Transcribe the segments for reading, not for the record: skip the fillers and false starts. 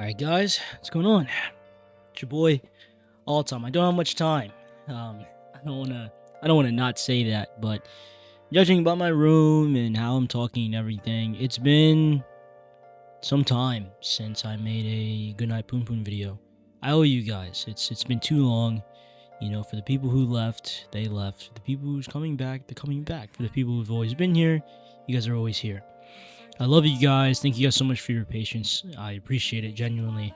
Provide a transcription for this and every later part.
Alright guys, what's going on? It's your boy All-Time. I don't have much time. I don't wanna not say that, but judging by my room and how I'm talking and everything, it's been some time since I made a Goodnight Punpun video. I owe you guys. It's been too long. You know, for the people who left, they left. For the people who's coming back, they're coming back. For the people who've always been here, you guys are always here. I love you guys. Thank you guys so much for your patience. I appreciate it genuinely.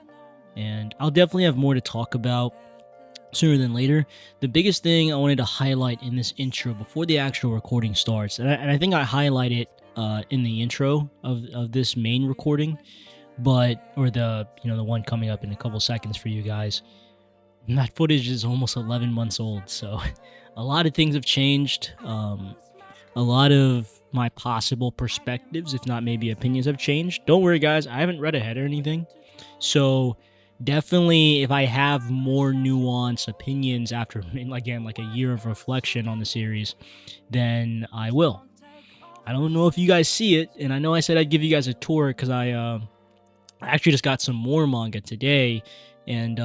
And I'll definitely have more to talk about sooner than later. The biggest thing I wanted to highlight in this intro before the actual recording starts, and I think I highlight it in the intro of this main recording, or the one coming up in a couple seconds for you guys. And that footage is almost 11 months old, so a lot of things have changed. A lot of my possible perspectives, if not maybe opinions, have changed. Don't worry, guys. I haven't read ahead or anything. So definitely, if I have more nuanced opinions after, again, like a year of reflection on the series, then I will. I don't know if you guys see it, and I know I said I'd give you guys a tour because I actually just got some more manga today, and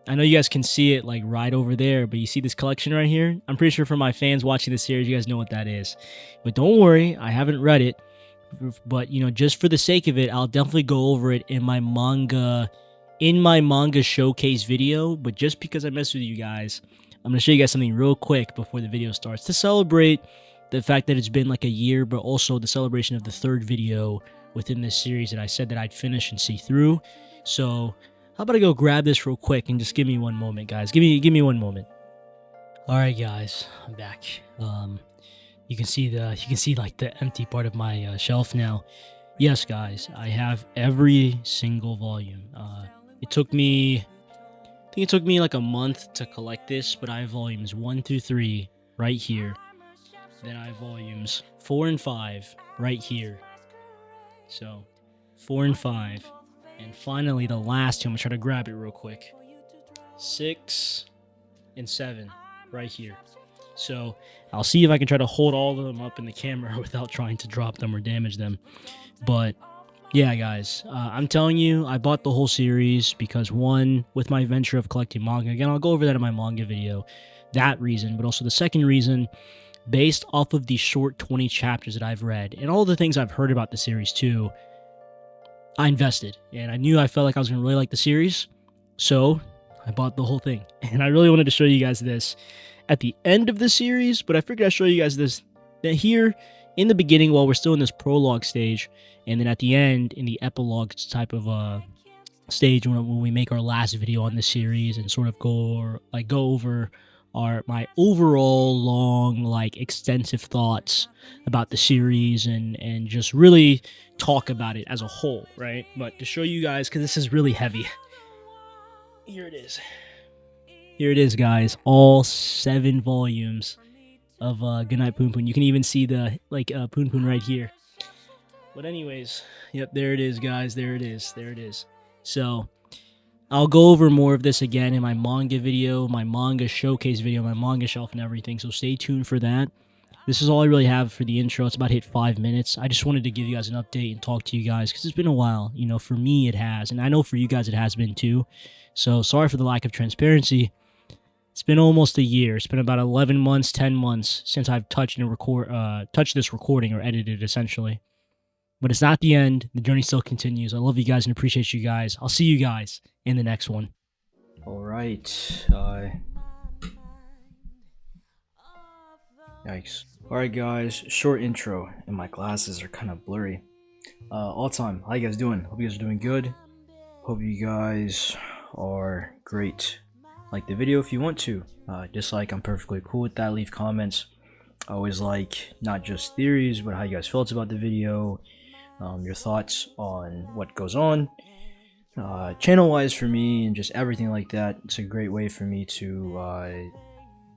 I know you guys can see it like right over there, but you see this collection right here? I'm pretty sure for my fans watching this series, you guys know what that is. But don't worry, I haven't read it. But, just for the sake of it, I'll definitely go over it in my manga showcase video. But just because I messed with you guys, I'm going to show you guys something real quick before the video starts to celebrate the fact that it's been like a year, but also the celebration of the third video within this series that I said that I'd finish and see through. So how about I go grab this real quick and just give me one moment, guys. Give me one moment. All right, guys, I'm back. You can see like the empty part of my shelf now. Yes, guys, I have every single volume. It took me, I think it took me like a month to collect this, but I have volumes 1 through 3 right here. Then I have volumes 4 and 5 right here. So 4 and 5. And finally, the last two, I'm going to try to grab it real quick. 6 and 7 right here. So I'll see if I can try to hold all of them up in the camera without trying to drop them or damage them. But yeah, guys, I'm telling you, I bought the whole series because, one, with my venture of collecting manga, again, I'll go over that in my manga video, that reason, but also the second reason, based off of the short 20 chapters that I've read and all the things I've heard about the series too, I invested, and I felt like I was going to really like the series, so I bought the whole thing. And I really wanted to show you guys this at the end of the series, but I figured I'd show you guys this here in the beginning while we're still in this prologue stage, and then at the end in the epilogue type of stage when we make our last video on the series and sort of go over my overall long, extensive thoughts about the series and just really talk about it as a whole, right? But to show you guys, because this is really heavy, here it is. Here it is, guys. All 7 volumes of Goodnight Punpun. You can even see the Punpun right here. But anyways, yep, there it is, guys. There it is. There it is. So I'll go over more of this again in my manga video, my manga showcase video, my manga shelf and everything, so stay tuned for that. This is all I really have for the intro. It's about hit 5 minutes. I just wanted to give you guys an update and talk to you guys, because it's been a while. For me it has, and I know for you guys it has been too. So sorry for the lack of transparency. It's been almost a year. It's been about 11 months, 10 months since I've touched this recording or edited, essentially. But it's not the end. The journey still continues. I love you guys and appreciate you guys. I'll see you guys in the next one. All right. Yikes. All right, guys. Short intro, and my glasses are kind of blurry. All-Time. How you guys doing? Hope you guys are doing good. Hope you guys are great. Like the video if you want to. Dislike, I'm perfectly cool with that. Leave comments. I always like not just theories, but how you guys felt about the video. Your thoughts on what goes on channel wise for me, and just everything like that. It's a great way for me to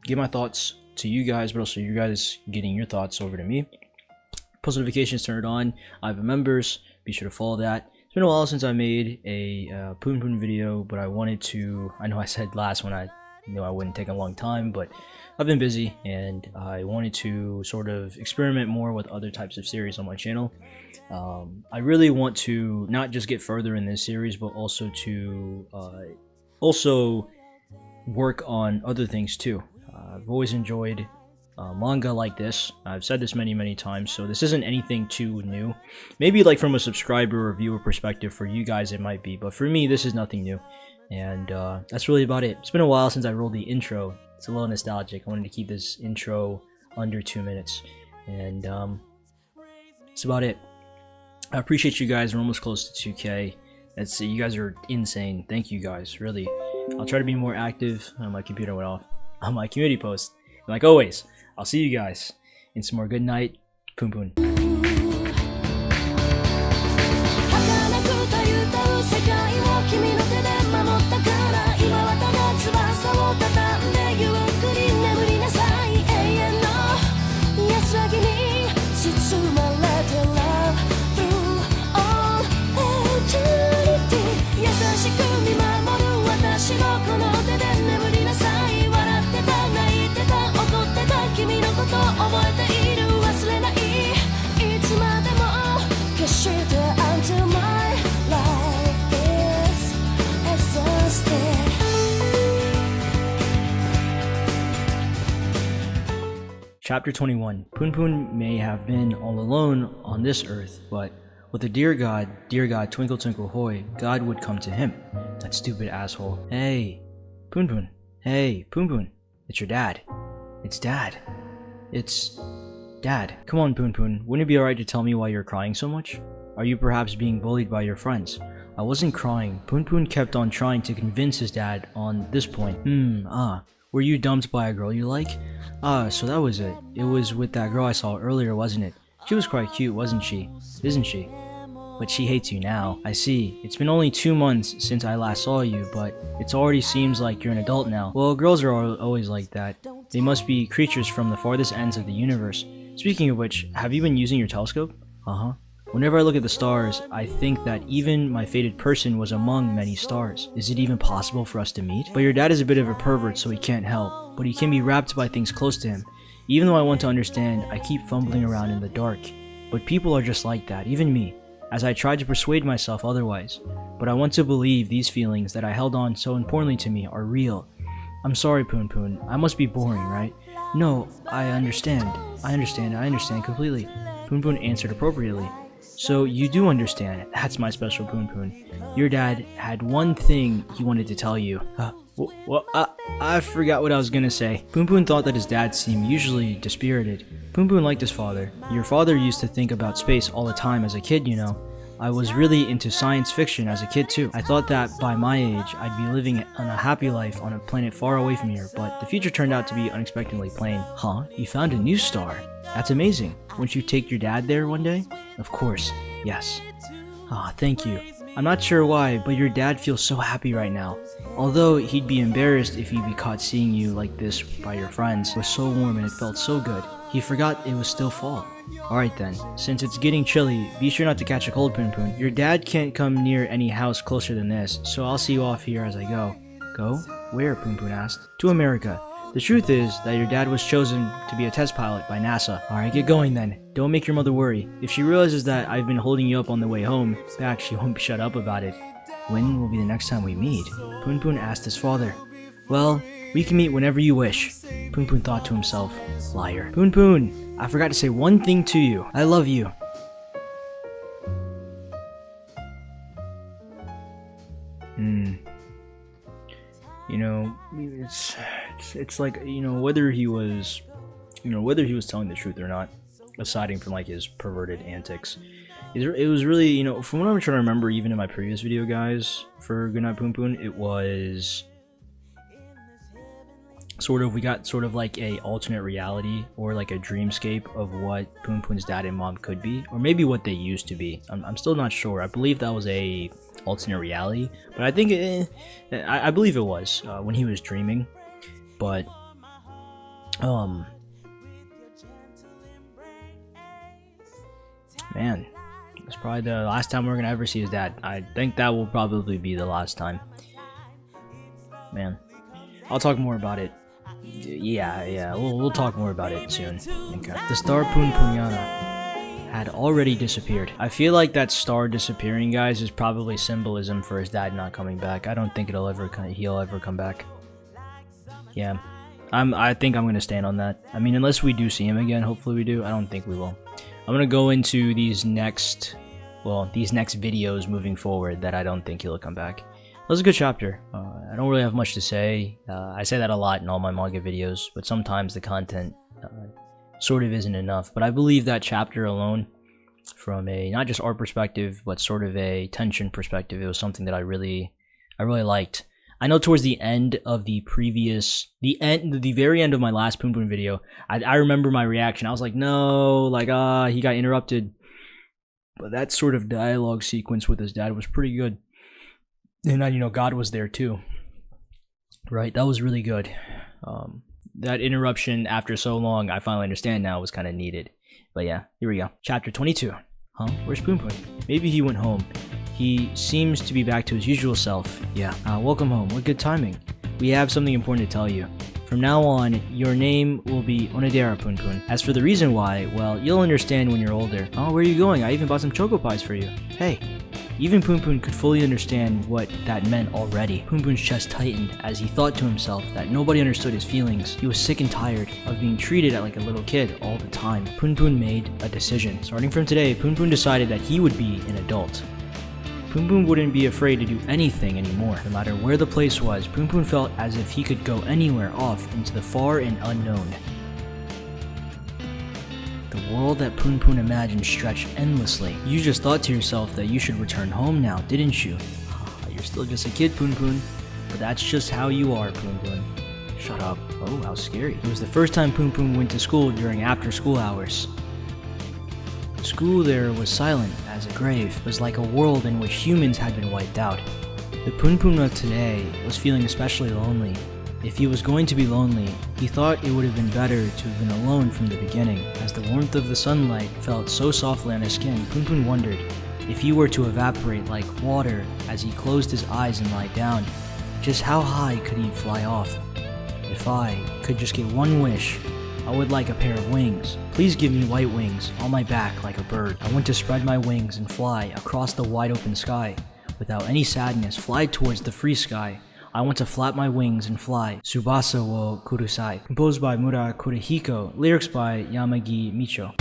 give my thoughts to you guys, but also you guys getting your thoughts over to me. Post notifications turned on. I have members, be sure to follow that. It's been a while since I made a Punpun video, but I wanted to, I know I said last when I knew I wouldn't take a long time, but I've been busy and I wanted to sort of experiment more with other types of series on my channel. I really want to not just get further in this series, but also to work on other things too. I've always enjoyed manga like this. I've said this many times, so this isn't anything too new. Maybe like from a subscriber or viewer perspective, for you guys it might be, but for me this is nothing new. And that's really about it. It's been a while since I rolled the intro. It's a little nostalgic. I wanted to keep this intro under 2 minutes, and that's about it. I appreciate you guys. We're almost close to 2K. You guys are insane. Thank you guys, really. I'll try to be more active. My computer went off on my community post. And like always, I'll see you guys in some more Goodnight Punpun. 決して until my life is exhausted. Chapter 21. Punpun may have been all alone on this earth, but with a dear God, twinkle twinkle hoy, God would come to him. That stupid asshole. Hey, Punpun. Hey, Punpun. It's your dad. It's Dad. It's Dad. Come on, Punpun. Wouldn't it be alright to tell me why you're crying so much? Are you perhaps being bullied by your friends? I wasn't crying. Punpun kept on trying to convince his dad on this point. Were you dumped by a girl you like? So that was it. It was with that girl I saw earlier, wasn't it? She was quite cute, wasn't she? Isn't she? But she hates you now. I see. It's been only 2 months since I last saw you, but it already seems like you're an adult now. Well, girls are always like that. They must be creatures from the farthest ends of the universe. Speaking of which, have you been using your telescope? Whenever I look at the stars, I think that even my fated person was among many stars. Is it even possible for us to meet? But your dad is a bit of a pervert, so he can't help. But he can be wrapped by things close to him. Even though I want to understand, I keep fumbling around in the dark. But people are just like that, even me, as I try to persuade myself otherwise. But I want to believe these feelings that I held on so importantly to me are real. I'm sorry, Punpun. I must be boring, right? No, I understand. I understand completely. Punpun answered appropriately. So you do understand. That's my special Punpun. Your dad had one thing he wanted to tell you. I forgot what I was gonna say. Punpun thought that his dad seemed usually dispirited. Punpun liked his father. Your father used to think about space all the time as a kid, you know. I was really into science fiction as a kid too. I thought that by my age, I'd be living on a happy life on a planet far away from here, but the future turned out to be unexpectedly plain. You found a new star? That's amazing. Won't you take your dad there one day? Of course, yes. Thank you. I'm not sure why, but your dad feels so happy right now. Although he'd be embarrassed if he'd be caught seeing you like this by your friends. It was so warm and it felt so good. He forgot it was still fall. Alright then, since it's getting chilly, be sure not to catch a cold, Punpun. Your dad can't come near any house closer than this, so I'll see you off here as I go. Go? Where? Punpun asked. To America. The truth is that your dad was chosen to be a test pilot by NASA. Alright, get going then. Don't make your mother worry. If she realizes that I've been holding you up on the way home back, she won't shut up about it. When will be the next time we meet? Punpun asked his father. Well, we can meet whenever you wish. Punpun thought to himself. Liar. Punpun, I forgot to say one thing to you. I love you. You know, it's like, you know, whether he was telling the truth or not, aside from like his perverted antics, it was really, you know, from what I'm trying to remember, even in my previous video, guys, for Goodnight Punpun, it was we got sort of like a alternate reality or like a dreamscape of what Punpun's dad and mom could be, or maybe what they used to be. I'm still not sure. I believe that was a alternate reality, but I think I believe it was when he was dreaming. But man, it's probably the last time we're gonna ever see his dad. I think that will probably be the last time. Man, I'll talk more about it. Yeah, we'll talk more about it soon. Okay. The star Punpunyana had already disappeared. I feel like that star disappearing, guys, is probably symbolism for his dad not coming back. I don't think he'll ever come back. Yeah, I think I'm gonna stand on that. I mean, unless we do see him again, hopefully we do. I don't think we will. I'm gonna go into these next videos moving forward that I don't think he'll come back. That was a good chapter. I don't really have much to say. I say that a lot in all my manga videos, but sometimes the content sort of isn't enough. But I believe that chapter alone, from a not just art perspective, but sort of a tension perspective, it was something that I really liked. I know towards the end of the very end of my last Punpun video, I remember my reaction. I was like, no, like, he got interrupted. But that sort of dialogue sequence with his dad was pretty good. And then, you know, God was there too. Right, that was really good. That interruption after so long, I finally understand now, was kind of needed. But yeah, here we go. Chapter 22. Huh? Where's Punpun? Maybe he went home. He seems to be back to his usual self. Yeah. Welcome home. What good timing. We have something important to tell you. From now on, your name will be Onodera Punpun. As for the reason why, well, you'll understand when you're older. Oh, where are you going? I even bought some choco pies for you. Hey. Even Punpun could fully understand what that meant already. Punpun's chest tightened as he thought to himself that nobody understood his feelings. He was sick and tired of being treated like a little kid all the time. Punpun made a decision. Starting from today, Punpun decided that he would be an adult. Punpun wouldn't be afraid to do anything anymore. No matter where the place was, Punpun felt as if he could go anywhere off into the far and unknown. The world that Punpun imagined stretched endlessly. You just thought to yourself that you should return home now, didn't you? You're still just a kid, Punpun. But that's just how you are, Punpun. Shut up. Oh, how scary. It was the first time Punpun went to school during after-school hours. The school there was silent as a grave. It was like a world in which humans had been wiped out. The Punpun of today was feeling especially lonely. If he was going to be lonely, he thought it would have been better to have been alone from the beginning. As the warmth of the sunlight felt so softly on his skin, Punpun wondered if he were to evaporate like water as he closed his eyes and lied down, just how high could he fly off? If I could just get one wish, I would like a pair of wings. Please give me white wings on my back like a bird. I want to spread my wings and fly across the wide open sky. Without any sadness, fly towards the free sky. I want to flap my wings and fly. Tsubasa wo Kurusai. Composed by Mura Kurihiko. Lyrics by 𝐜𝐚𝐫𝐞.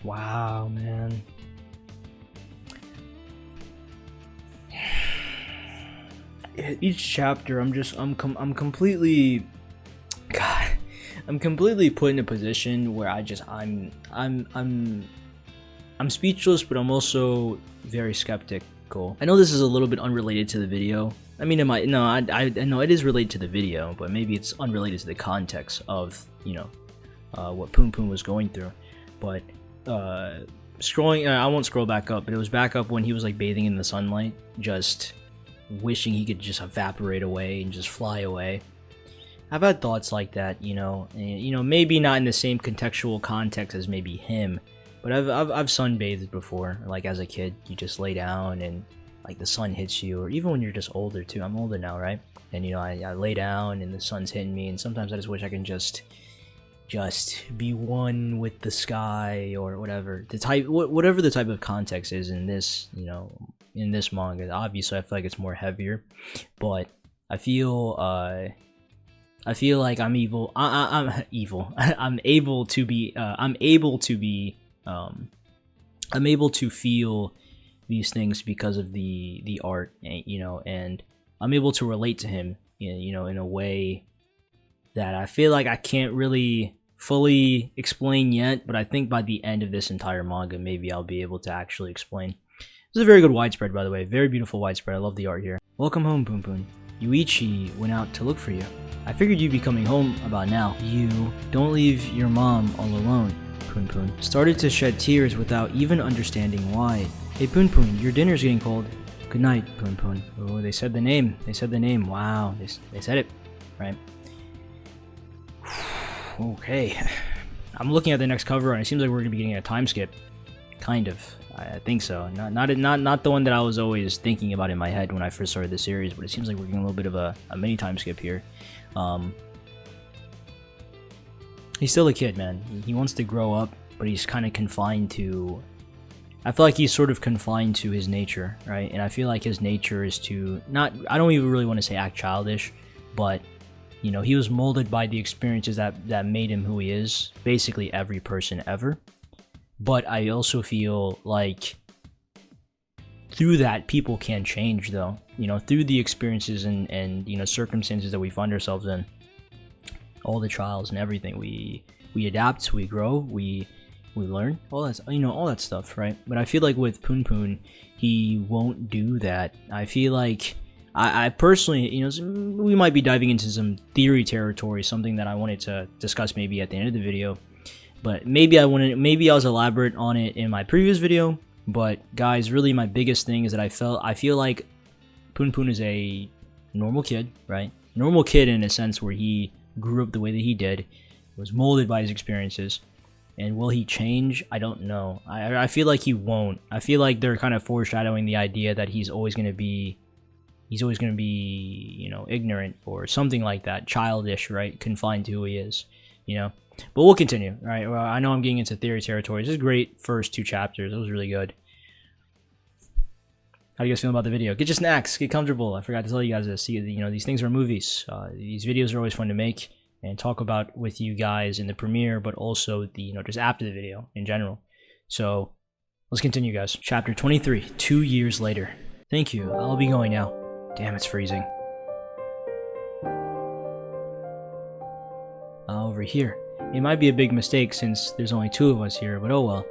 Wow, man. Each chapter, I'm completely put in a position where I'm speechless, but I'm also very skeptical. I know this is a little bit unrelated to the video. I mean, I know it is related to the video, but maybe it's unrelated to the context of, you know, what Punpun was going through. But scrolling, I won't scroll back up, but it was back up when he was like bathing in the sunlight, just wishing he could just evaporate away and just fly away. I've had thoughts like that, you know, maybe not in the same contextual context as maybe him, but I've sunbathed before. Like as a kid, you just lay down and like the sun hits you, or even when you're just older too. I'm older now, right? And you know, I lay down and the sun's hitting me, and sometimes I just wish I can just be one with the sky, or whatever the type of context is in this, you know, in this manga. Obviously I feel like it's more heavier, but I feel like I'm evil. I'm evil. I'm able to feel these things because of the art, you know, and I'm able to relate to him, you know, in a way that I feel like I can't really fully explain yet, but I think by the end of this entire manga, maybe I'll be able to actually explain. This is a very good widespread, by the way. Very beautiful widespread. I love the art here. Welcome home, Punpun. 𝐸𝐸𝐶 went out to look for you. I figured you'd be coming home about now. You don't leave your mom all alone. Punpun started to shed tears without even understanding why. Hey Punpun, your dinner's getting cold. Good night, Punpun. Oh, they said the name. They said the name. Wow, they said it, right? Okay. I'm looking at the next cover, and it seems like we're gonna be getting a time skip. Kind of. I think so. Not the one that I was always thinking about in my head when I first started the series, but it seems like we're getting a little bit of a mini time skip here. He's still a kid, man. He wants to grow up, but he's kind of confined to... I feel like he's sort of confined to his nature, right? And I feel like his nature is to not... I don't even really want to say act childish, but, you know, he was molded by the experiences that made him who he is. Basically every person ever. But I also feel like through that, people can change, though. You know, through the experiences and you know, circumstances that we find ourselves in. All the trials and everything. We adapt, we grow, we learn, all that, you know, all that stuff, right? But I feel like with Punpun, he won't do that. I feel like I personally, you know, we might be diving into some theory territory, something that I wanted to discuss maybe at the end of the video, but maybe I was elaborate on it in my previous video. But guys, really my biggest thing is that I feel like Punpun is a normal kid, right? Normal kid in a sense where he grew up the way that he did, was molded by his experiences. And will he change? I don't know. I feel like he won't. I feel like they're kind of foreshadowing the idea that he's always going to be, you know, ignorant or something like that, childish, right? Confined to who he is, you know. But we'll continue, right? Well, I know I'm getting into theory territory. This is great first 2 chapters. It was really good. How do you guys feel about the video? Get your snacks, get comfortable. I forgot to tell you guys this. See, you know, these things are movies. These videos are always fun to make and talk about with you guys in the premiere, but also the, you know, just after the video in general. So let's continue, guys. Chapter 23, 2 years later. Thank you. I'll be going now. Damn, it's freezing. Over here. It might be a big mistake since there's only 2 of us here, but oh well.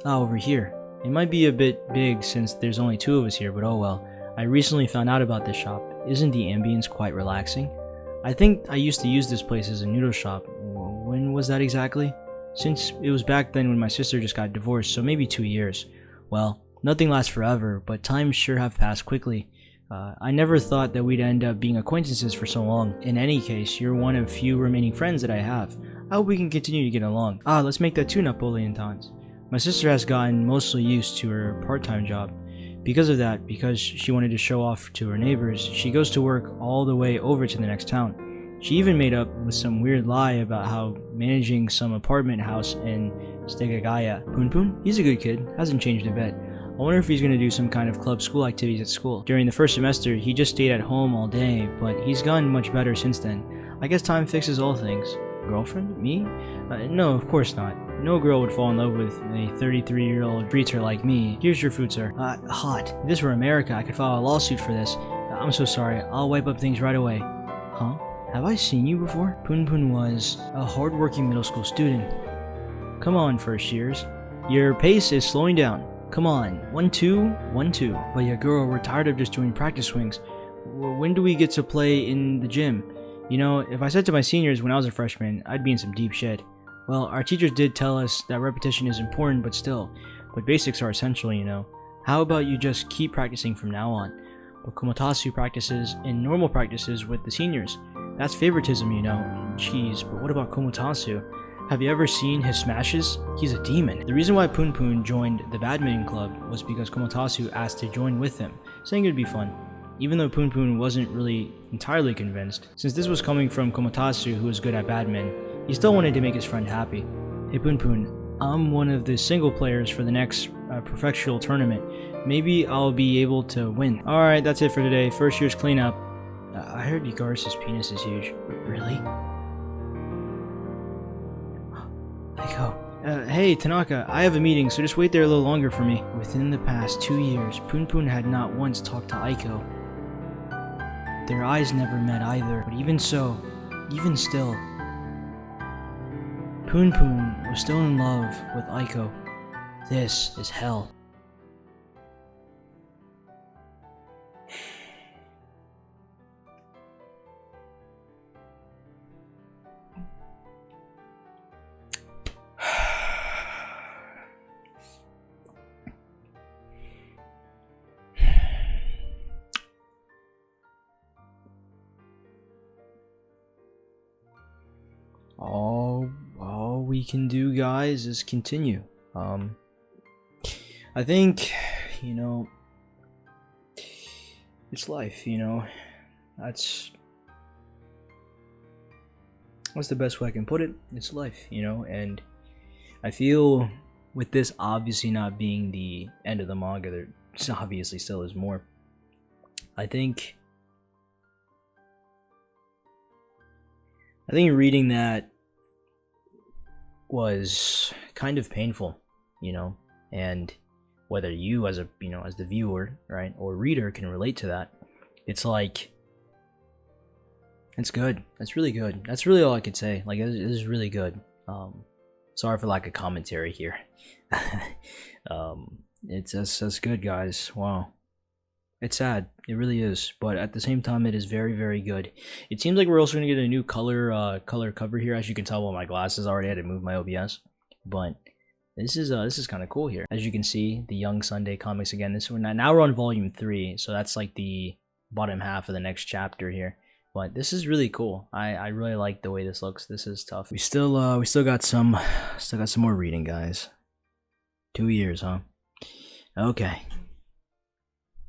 Over here. It might be a bit big since there's only 2 of us here, but oh well. I recently found out about this shop. Isn't the ambience quite relaxing? I think I used to use this place as a noodle shop. When was that exactly? Since it was back then when my sister just got divorced, so maybe 2 years. Well, nothing lasts forever, but times sure have passed quickly. I never thought that we'd end up being acquaintances for so long. In any case, you're one of few remaining friends that I have. I hope we can continue to get along. Let's make that 2 Napoleontons. My sister has gotten mostly used to her part-time job. Because of that, because she wanted to show off to her neighbors, she goes to work all the way over to the next town. She even made up with some weird lie about how managing some apartment house in 𝐡𝐨𝐲𝐞. Punpun? He's a good kid, hasn't changed a bit. I wonder if he's going to do some kind of club school activities at school. During the first semester, he just stayed at home all day, but he's gotten much better since then. I guess time fixes all things. Girlfriend? Me? No, of course not. No girl would fall in love with a 33-year-old preacher like me. Here's your food, sir. Hot. If this were America, I could file a lawsuit for this. I'm so sorry. I'll wipe up things right away. Huh? Have I seen you before? Punpun was a hard-working middle school student. Come on, first years. Your pace is slowing down. Come on. 1, 2, 1, 2. But yeah, girl, we're tired of just doing practice swings. When do we get to play in the gym? You know, if I said to my seniors when I was a freshman, I'd be in some deep shit. Well, our teachers did tell us that repetition is important, but still. But basics are essential, you know. How about you just keep practicing from now on? But 𝐶𝐚𝐺𝐻 practices and normal practices with the seniors. That's favoritism, you know. Jeez, but what about 𝐶𝐚𝐺𝐻? Have you ever seen his smashes? He's a demon. The reason why Punpun joined the badminton club was because 𝐶𝐚𝐺𝐻 asked to join with him, saying it would be fun. Even though Punpun wasn't really entirely convinced, since this was coming from 𝐶𝐚𝐺𝐻 who was good at badminton, he still wanted to make his friend happy. Hey Punpun, I'm one of the single players for the next prefectural tournament. Maybe I'll be able to win. Alright, that's it for today. First year's cleanup. I heard Yugaris' penis is huge. Really? 𝐴𝐾. Hey Tanaka, I have a meeting, so just wait there a little longer for me. Within the past 2 years, Punpun had not once talked to 𝐴𝐾. Their eyes never met either, but even so, even still, Punpun was still in love with 𝐴𝐾. This is hell. we can do, guys, is continue. I think, you know, it's life, you know. That's the best way I can put it. It's life, you know. And I feel with this obviously not being the end of the manga, there obviously still is more. I think reading that was kind of painful, you know, and whether you as a, you know, as the viewer, right, or reader can relate to that, it's like, it's good. That's really good. That's really all I could say. Like, it is really good. Sorry for lack of commentary here. It's that's good, guys. Wow. It's sad. It really is. But at the same time, it is very, very good. It seems like we're also going to get a new color cover here. As you can tell by my glasses, I already had to move my OBS. But this is kind of cool here. As you can see, the Young Sunday comics again. This one now we're on volume 3, so that's like the bottom half of the next chapter here. But this is really cool. I really like the way this looks. This is tough. We still got some more reading, guys. 2 years, huh? Okay.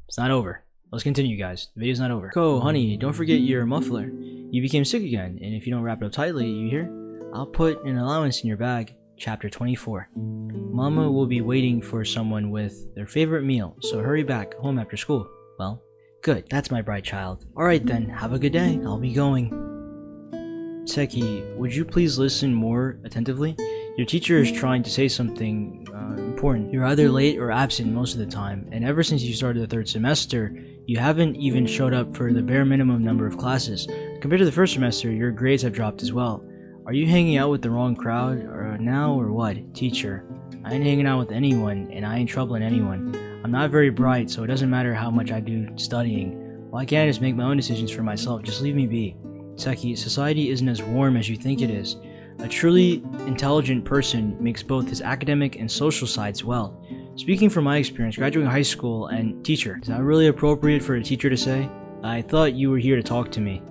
It's not over. Let's continue, guys. The video's not over. Ko, honey, don't forget your muffler. You became sick again, and if you don't wrap it up tightly, you hear? I'll put an allowance in your bag. Chapter 24. Mama will be waiting for someone with their favorite meal, so hurry back home after school. Well, good. That's my bright child. Alright then, have a good day. I'll be going. Seki, would you please listen more attentively? Your teacher is trying to say something important. You're either late or absent most of the time, and ever since you started the 3rd semester, you haven't even showed up for the bare minimum number of classes. Compared to the 1st semester, your grades have dropped as well. Are you hanging out with the wrong crowd now or what? Teacher, I ain't hanging out with anyone, and I ain't troubling anyone. I'm not very bright, so it doesn't matter how much I do studying. Why can't I just make my own decisions for myself? Just leave me be. Seki, society isn't as warm as you think it is. A truly intelligent person makes both his academic and social sides well. Speaking from my experience, graduating high school and teacher, is that really appropriate for a teacher to say? I thought you were here to talk to me.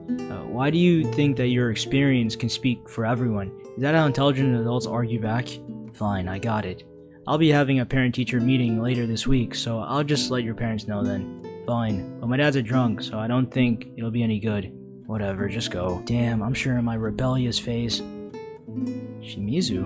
Why do you think that your experience can speak for everyone? Is that how intelligent adults argue back? Fine, I got it. I'll be having a parent-teacher meeting later this week, so I'll just let your parents know then. Fine, but my dad's a drunk, so I don't think it'll be any good. Whatever, just go. Damn, I'm sure in my rebellious phase. Shimizu?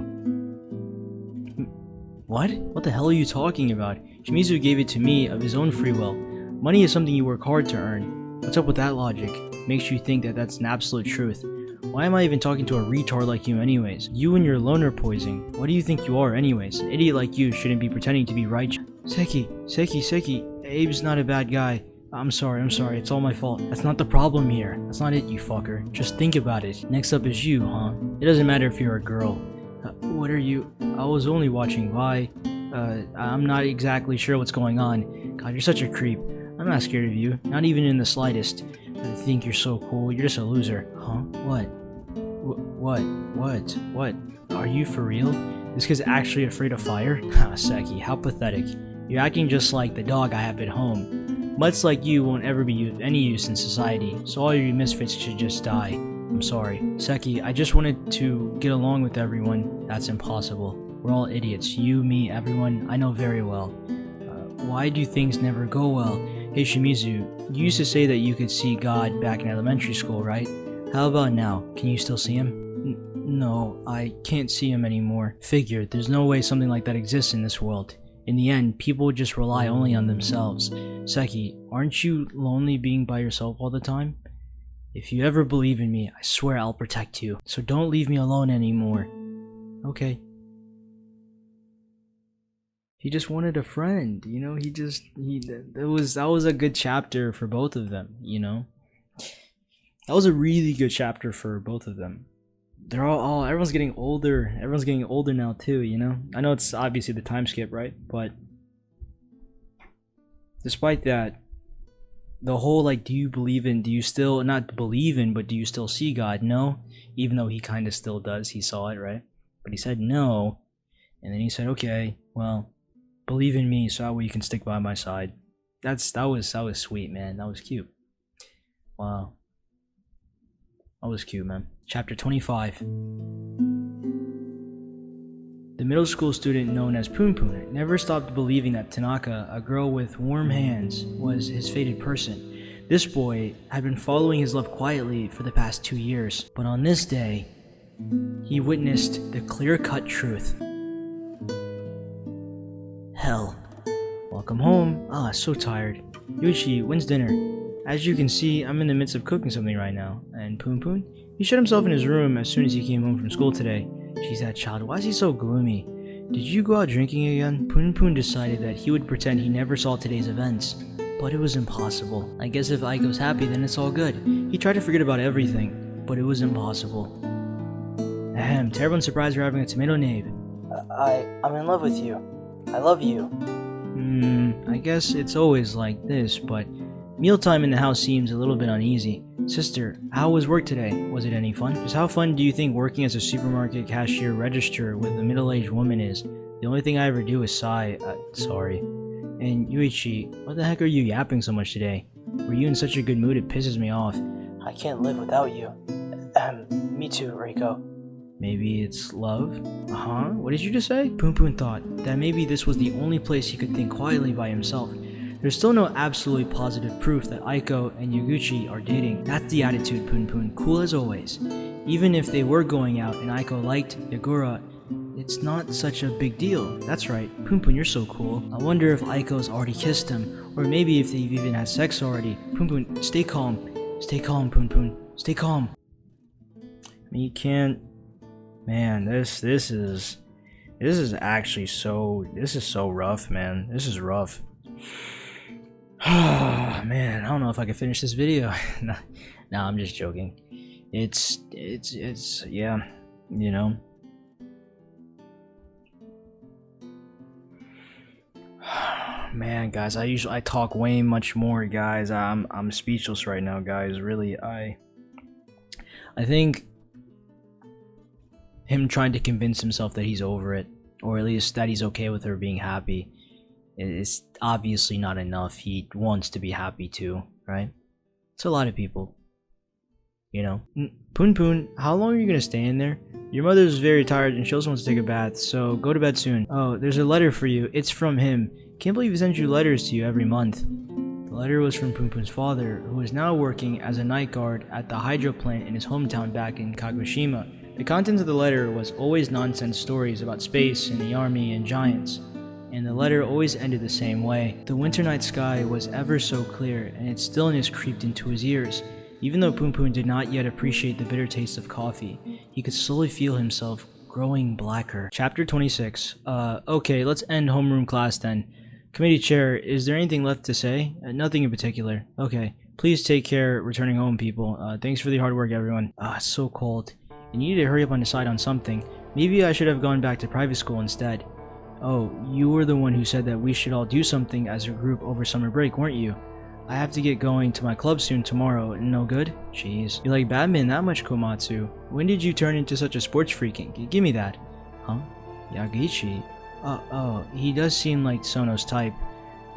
What? What the hell are you talking about? Shimizu gave it to me of his own free will. Money is something you work hard to earn. What's up with that logic? Makes you think that that's an absolute truth. Why am I even talking to a retard like you anyways? You and your loner poisoning. What do you think you are anyways? An idiot like you shouldn't be pretending to be righteous. Seki, Abe's not a bad guy. I'm sorry, it's all my fault. That's not the problem here. That's not it, you fucker. Just think about it. Next up is you, huh? It doesn't matter if you're a girl. What are you? I was only watching by. I'm not exactly sure what's going on. God, you're such a creep. I'm not scared of you, not even in the slightest. I think you're so cool, you're just a loser. Huh? What? What? Are you for real? This kid's actually afraid of fire? Ha, Seki, how pathetic. You're acting just like the dog I have at home. Mutts like you won't ever be of any use in society, so all you misfits should just die. I'm sorry. Seki, I just wanted to get along with everyone. That's impossible. We're all idiots. You, me, everyone. I know very well. Why do things never go well? Hey Shimizu, you used to say that you could see God back in elementary school, right? How about now? Can you still see him? No, I can't see him anymore. Figured, there's no way something like that exists in this world. In the end, people just rely only on themselves. Seki, aren't you lonely being by yourself all the time? If you ever believe in me, I swear I'll protect you. So don't leave me alone anymore. Okay. He just wanted a friend, you know, that was a good chapter for both of them, you know. That was a really good chapter for both of them. They're all everyone's getting older. Everyone's getting older now too, you know. I know it's obviously the time skip, right? But despite that, the whole like, do you still not believe in, but do you still see God? No, even though he kind of still does. He saw it, right? But he said no, and then he said, okay, well, believe in me, so that way you can stick by my side. That was sweet, man. That was cute. Wow, that was cute, man. Chapter 25. The middle school student known as Punpun never stopped believing that Tanaka, a girl with warm hands, was his fated person. This boy had been following his love quietly for the past 2 years, but on this day, he witnessed the clear-cut truth. Hell. Welcome home. So tired. Yuichi, when's dinner? As you can see, I'm in the midst of cooking something right now. And Punpun? He shut himself in his room as soon as he came home from school today. Jeez, that child, why is he so gloomy? Did you go out drinking again? Punpun decided that he would pretend he never saw today's events. But it was impossible. I guess if 𝐈𝐽𝐻's happy, then it's all good. He tried to forget about everything, but it was impossible. Ahem, terrible and surprised we're having a tomato nave. I'm in love with you. I love you. I guess it's always like this, but mealtime in the house seems a little bit uneasy. Sister, how was work today? Was it any fun? Just how fun do you think working as a supermarket cashier register with a middle-aged woman is? The only thing I ever do is sigh. Sorry. And Yuichi, what the heck are you yapping so much today? Were you in such a good mood it pisses me off? I can't live without you. Me too, Reiko. Maybe it's love? What did you just say? Punpun thought that maybe this was the only place he could think quietly by himself. There's still no absolutely positive proof that 𝐈𝐽𝐻 and Yaguchi are dating. That's the attitude, Punpun, cool as always. Even if they were going out and 𝐈𝐽𝐻 liked Yagura, it's not such a big deal. That's right, Punpun, you're so cool. I wonder if 𝐈𝐽𝐻's already kissed him, or maybe if they've even had sex already. Punpun, stay calm. Stay calm, Punpun. Stay calm. I mean, you can't... Man, this is actually so... This is so rough, man. This is rough. Man, I don't know if I can finish this video. No, I'm just joking. It's yeah, you know. Man, guys, I talk way much more, guys. I'm speechless right now, guys. Really, I think him trying to convince himself that he's over it, or at least that he's okay with her being happy, is obviously not enough. He wants to be happy too, right? It's a lot of people, you know. Punpun, how long are you gonna stay in there? Your mother's very tired and she also wants to take a bath, so go to bed soon. Oh, there's a letter for you. It's from him. Can't believe he sends you letters to you every month. The letter was from Punpun's father, who is now working as a night guard at the hydro plant in his hometown back in Kagoshima. The contents of the letter was always nonsense stories about space and the army and giants. And the letter always ended the same way. The winter night sky was ever so clear, and its stillness creeped into his ears. Even though Punpun did not yet appreciate the bitter taste of coffee, he could slowly feel himself growing blacker. Chapter 26. Okay, let's end homeroom class then. Committee chair, is there anything left to say? Nothing in particular. Okay, please take care returning home, people. Thanks for the hard work, everyone. It's so cold. And you need to hurry up and decide on something. Maybe I should have gone back to private school instead. Oh, you were the one who said that we should all do something as a group over summer break, weren't you? I have to get going to my club soon tomorrow. No good? Jeez. You like badminton that much, Komatsu? When did you turn into such a sports freak? Give me that. Huh? Yagichi? Oh, he does seem like Sono's type.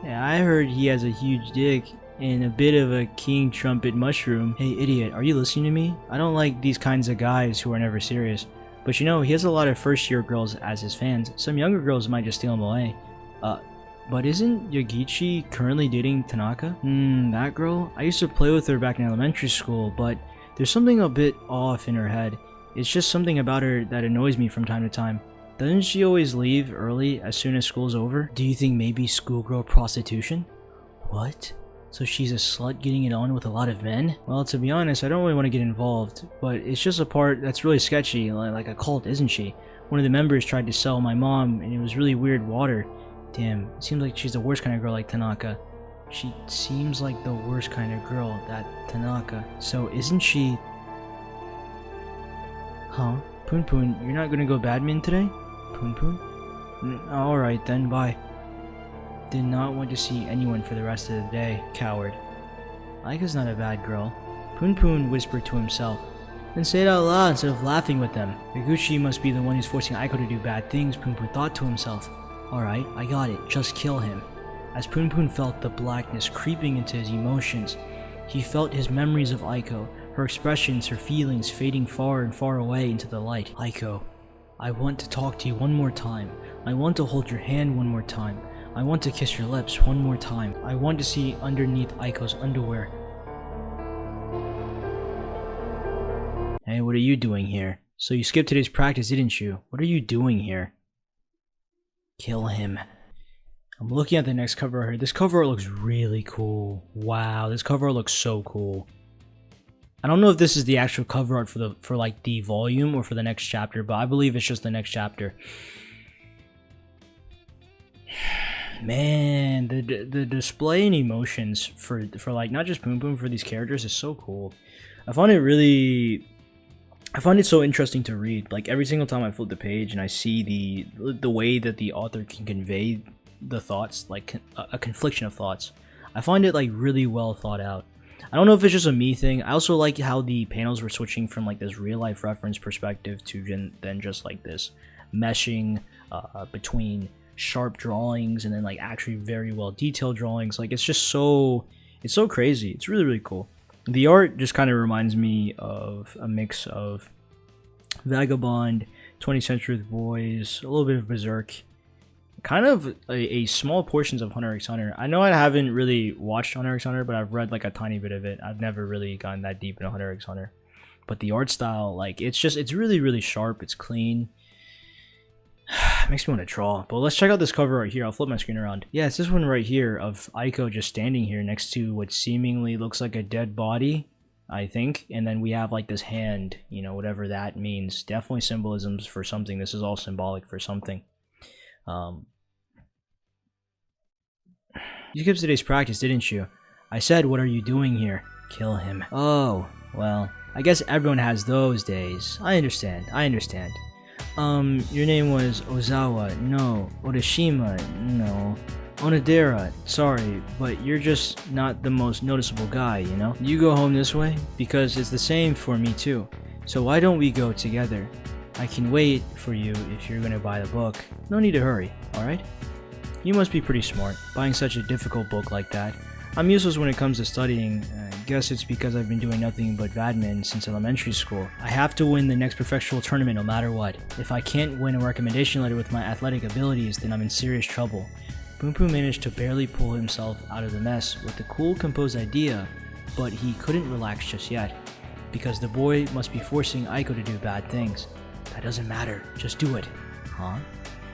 Yeah, I heard he has a huge dick and a bit of a king trumpet mushroom. Hey, idiot, are you listening to me? I don't like these kinds of guys who are never serious. But you know, he has a lot of first-year girls as his fans. Some younger girls might just steal him away. But isn't Yagichi currently dating Tanaka? That girl? I used to play with her back in elementary school, but there's something a bit off in her head. It's just something about her that annoys me from time to time. Doesn't she always leave early as soon as school's over? Do you think maybe schoolgirl prostitution? What? So she's a slut getting it on with a lot of men? Well, to be honest, I don't really want to get involved, but it's just a part that's really sketchy, like a cult, isn't she? One of the members tried to sell my mom, and it was really weird water. Damn, it seems like she's the worst kind of girl like Tanaka. She seems like the worst kind of girl, that Tanaka. So isn't she... Huh? Punpun, you're not gonna go badminton today? Punpun? Alright then, bye. Did not want to see anyone for the rest of the day, coward. 𝐈𝐽𝐻's not a bad girl. Punpun whispered to himself. Then say it out loud instead of laughing with them. Yaguchi must be the one who's forcing 𝐈𝐽𝐻 to do bad things, Punpun thought to himself. Alright, I got it, just kill him. As Punpun felt the blackness creeping into his emotions, he felt his memories of 𝐈𝐽𝐻, her expressions, her feelings fading far and far away into the light. 𝐈𝐽𝐻. I want to talk to you one more time. I want to hold your hand one more time. I want to kiss your lips one more time. I want to see underneath 𝐈𝐾's underwear. Hey, what are you doing here? So you skipped today's practice, didn't you? What are you doing here? Kill him. I'm looking at the next cover here. This cover art looks really cool. Wow, this cover art looks so cool. I don't know if this is the actual cover art for like the volume or for the next chapter, but I believe it's just the next chapter. Man, the display and emotions for like not just Punpun, for these characters is so cool. I find it so interesting to read. Like every single time I flip the page and I see the way that the author can convey the thoughts, like a confliction of thoughts, I find it like really well thought out. I don't know if it's just a me thing. I also like how the panels were switching from like this real life reference perspective to then just like this meshing between sharp drawings and then like actually very well detailed drawings. Like it's so crazy. It's really cool. The art just kind of reminds me of a mix of Vagabond, 20th Century Boys, a little bit of Berserk, kind of a small portions of Hunter x Hunter. I know I haven't really watched Hunter x Hunter, but I've read like a tiny bit of it. I've never really gotten that deep into Hunter x Hunter. But the art style, like it's really sharp, it's clean. It makes me want to draw. But let's check out this cover right here. I'll flip my screen around. Yeah, it's this one right here of 𝐈𝐾 just standing here next to what seemingly looks like a dead body, I think. And then we have like this hand, you know, whatever that means. Definitely symbolisms for something. This is all symbolic for something. You skipped today's practice, didn't you? I said, what are you doing here? Kill him. Oh, well, I guess everyone has those days. I understand. Your name was Ozawa, no. Orishima, no. Onodera, sorry, but you're just not the most noticeable guy, you know? You go home this way, because it's the same for me too. So why don't we go together? I can wait for you if you're gonna buy the book. No need to hurry, alright? You must be pretty smart, buying such a difficult book like that. I'm useless when it comes to studying. I guess it's because I've been doing nothing but badminton since elementary school. I have to win the next professional tournament no matter what. If I can't win a recommendation letter with my athletic abilities, then I'm in serious trouble. Punpun managed to barely pull himself out of the mess with a cool, composed idea, but he couldn't relax just yet, because the boy must be forcing 𝐈𝐾 to do bad things. That doesn't matter, just do it. Huh?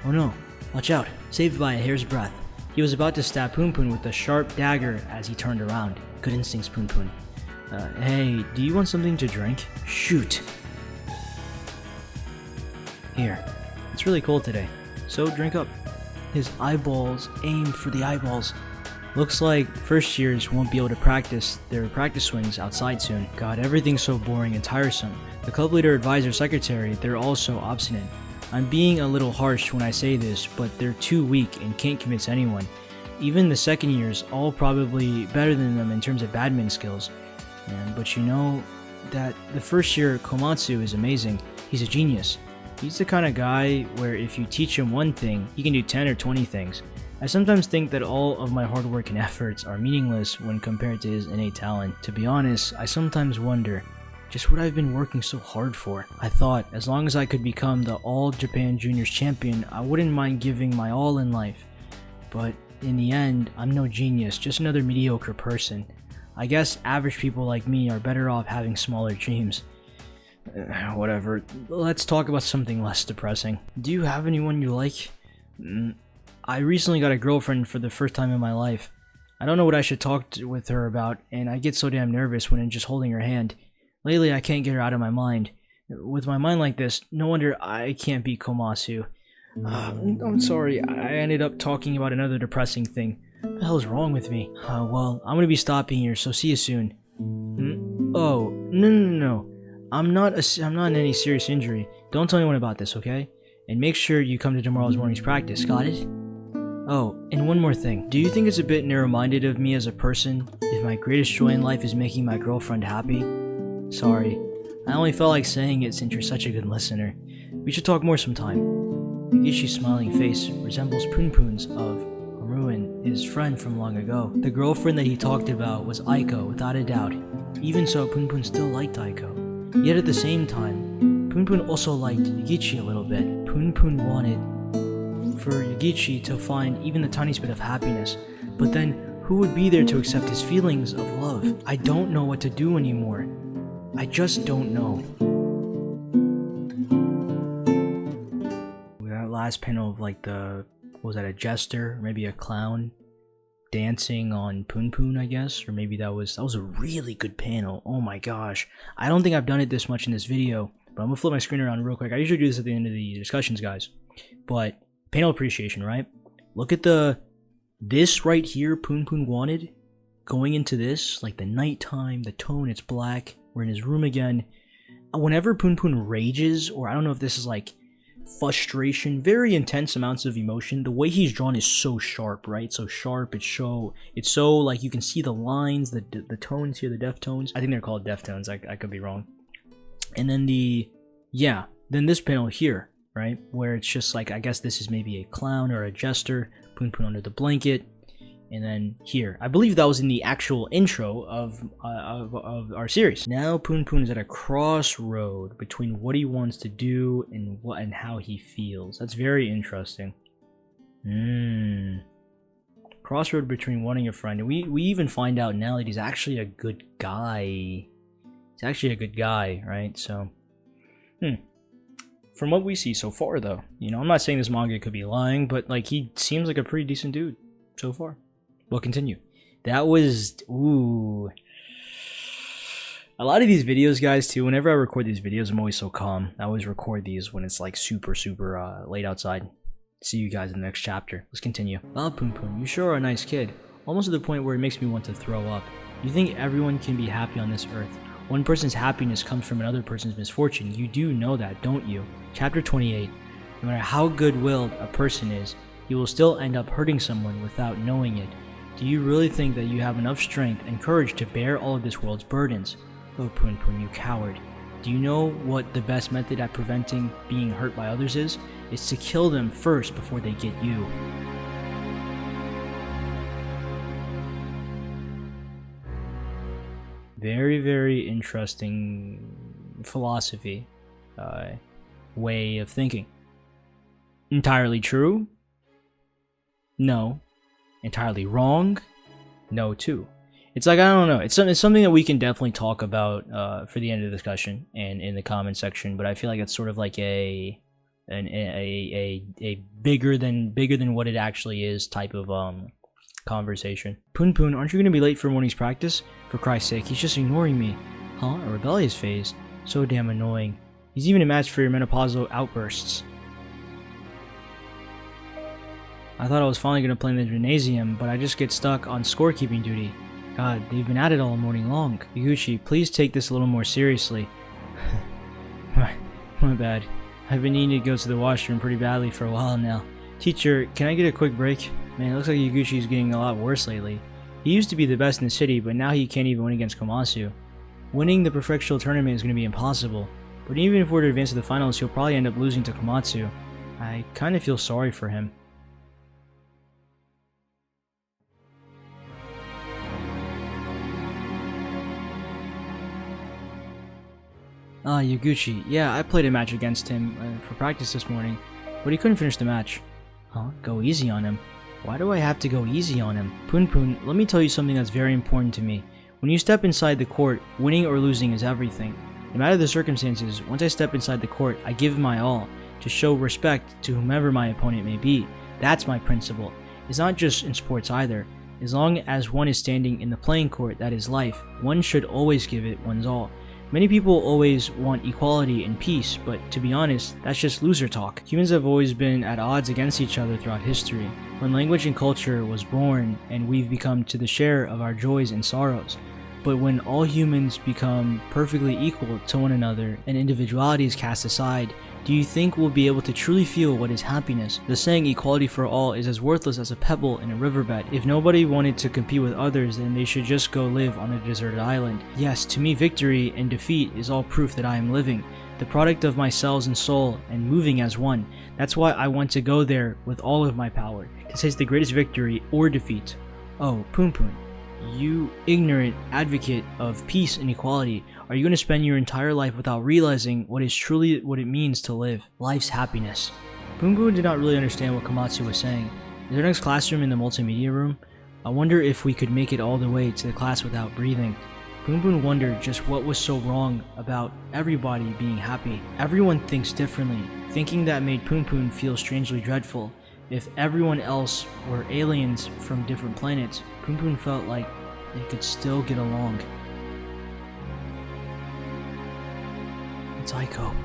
Oh no, watch out, saved by a hair's breadth. He was about to stab Punpun with a sharp dagger as he turned around. Good instincts, Punpun. Hey, do you want something to drink? Shoot! Here. It's really cold today, so drink up. His eyeballs aimed for the eyeballs. Looks like first years won't be able to practice their practice swings outside soon. God, everything's so boring and tiresome. The club leader, advisor, secretary, they're all so obstinate. I'm being a little harsh when I say this, but they're too weak and can't convince anyone. Even the second years, all probably better than them in terms of badminton skills. But you know that the first year Komatsu is amazing. He's a genius. He's the kind of guy where if you teach him one thing, he can do 10 or 20 things. I sometimes think that all of my hard work and efforts are meaningless when compared to his innate talent. To be honest, I sometimes wonder just what I've been working so hard for. I thought as long as I could become the All Japan Juniors champion, I wouldn't mind giving my all in life. But in the end, I'm no genius, just another mediocre person. I guess average people like me are better off having smaller dreams. Whatever, let's talk about something less depressing. Do you have anyone you like? I recently got a girlfriend for the first time in my life. I don't know what I should talk with her about, and I get so damn nervous when I'm just holding her hand. Lately, I can't get her out of my mind. With my mind like this, no wonder I can't beat Komatsu. I'm sorry, I ended up talking about another depressing thing. What the hell is wrong with me? Well, I'm gonna be stopping here, so see you soon. Oh, no. I'm not in any serious injury. Don't tell anyone about this, okay? And make sure you come to tomorrow's morning's practice, got it? Oh, and one more thing. Do you think it's a bit narrow-minded of me as a person if my greatest joy in life is making my girlfriend happy? Sorry. I only felt like saying it since you're such a good listener. We should talk more sometime. Yugishi's smiling face resembles Punpun's of Haruin, his friend from long ago. The girlfriend that he talked about was 𝐈𝐾, without a doubt. Even so, Punpun still liked 𝐈𝐾. Yet at the same time, Punpun also liked 𝐸𝐸𝐞 a little bit. Punpun wanted for 𝐸𝐸𝐞 to find even the tiniest bit of happiness, but then who would be there to accept his feelings of love? I don't know what to do anymore. I just don't know. That last panel of like was that a jester, or maybe a clown dancing on Punpun, I guess, or maybe that was a really good panel. Oh my gosh, I don't think I've done it this much in this video, but I'm gonna flip my screen around real quick. I usually do this at the end of the discussions, guys, but panel appreciation, right? Look at this right here. Punpun wanted going into this, like the nighttime, the tone, it's black, we're in his room again. Whenever Punpun rages, or I don't know if this is like frustration, very intense amounts of emotion, the way he's drawn is so sharp, right? So sharp, it's so like you can see the lines, the tones here, the def tones. I think they're called def tones, I could be wrong. And then then this panel here, right, where it's just like, I guess this is maybe a clown or a jester, Punpun under the blanket. And then here, I believe that was in the actual intro of our series. Now Punpun is at a crossroad between what he wants to do and how he feels. That's very interesting. Crossroad between wanting a friend. And we even find out now that he's actually a good guy. He's actually a good guy, right? So, from what we see so far, though, you know, I'm not saying this manga could be lying, but like he seems like a pretty decent dude so far. We'll continue. That was, ooh. A lot of these videos, guys, too, whenever I record these videos, I'm always so calm. I always record these when it's like super late outside. See you guys in the next chapter. Let's continue. Wow, Punpun, you sure are a nice kid. Almost to the point where it makes me want to throw up. You think everyone can be happy on this earth. One person's happiness comes from another person's misfortune. You do know that, don't you? Chapter 28. No matter how good-willed a person is, he will still end up hurting someone without knowing it. Do you really think that you have enough strength and courage to bear all of this world's burdens? Oh, Punpun, you coward. Do you know what the best method at preventing being hurt by others is? It's to kill them first before they get you. Very, very interesting philosophy, way of thinking. Entirely true? No. Entirely wrong? No, too. It's like, I don't know. It's something that we can definitely talk about for the end of the discussion and in the comment section. But I feel like it's sort of like a bigger than what it actually is type of conversation. Punpun, aren't you going to be late for morning's practice? For Christ's sake, he's just ignoring me. Huh? A rebellious phase? So damn annoying. He's even a match for your menopausal outbursts. I thought I was finally going to play in the gymnasium, but I just get stuck on scorekeeping duty. God, they've been at it all morning long. 𝐸𝐸𝐞, please take this a little more seriously. My bad. I've been needing to go to the washroom pretty badly for a while now. Teacher, can I get a quick break? Man, it looks like 𝐸𝐸𝐞 is getting a lot worse lately. He used to be the best in the city, but now he can't even win against 𝐭𝐚𝐤𝐿. Winning the prefectural tournament is going to be impossible. But even if we're to advance to the finals, he'll probably end up losing to 𝐭𝐚𝐤𝐿. I kind of feel sorry for him. 𝐸𝐸𝐞, yeah, I played a match against him for practice this morning, but he couldn't finish the match. Huh? Go easy on him? Why do I have to go easy on him? Punpun, let me tell you something that's very important to me. When you step inside the court, winning or losing is everything. No matter the circumstances, once I step inside the court, I give my all, to show respect to whomever my opponent may be. That's my principle. It's not just in sports either. As long as one is standing in the playing court, that is life. One should always give it one's all. Many people always want equality and peace, but to be honest, that's just loser talk. Humans have always been at odds against each other throughout history. When language and culture was born, and we've become to the share of our joys and sorrows. But when all humans become perfectly equal to one another and individuality is cast aside, do you think we'll be able to truly feel what is happiness? The saying equality for all is as worthless as a pebble in a riverbed. If nobody wanted to compete with others, then they should just go live on a deserted island. Yes, to me victory and defeat is all proof that I am living, the product of my cells and soul, and moving as one. That's why I want to go there with all of my power, to taste the greatest victory or defeat. Oh, Punpun, You ignorant advocate of peace and equality, are you going to spend your entire life without realizing what it means to live? Life's happiness. Punpun did not really understand what Komatsu was saying. Is our next classroom in the multimedia room? I wonder if we could make it all the way to the class without breathing. Punpun wondered just what was so wrong about everybody being happy. Everyone thinks differently. Thinking that made Punpun feel strangely dreadful. If everyone else were aliens from different planets, Punpun felt like they could still get along. It's 𝐴𝐽𝐾.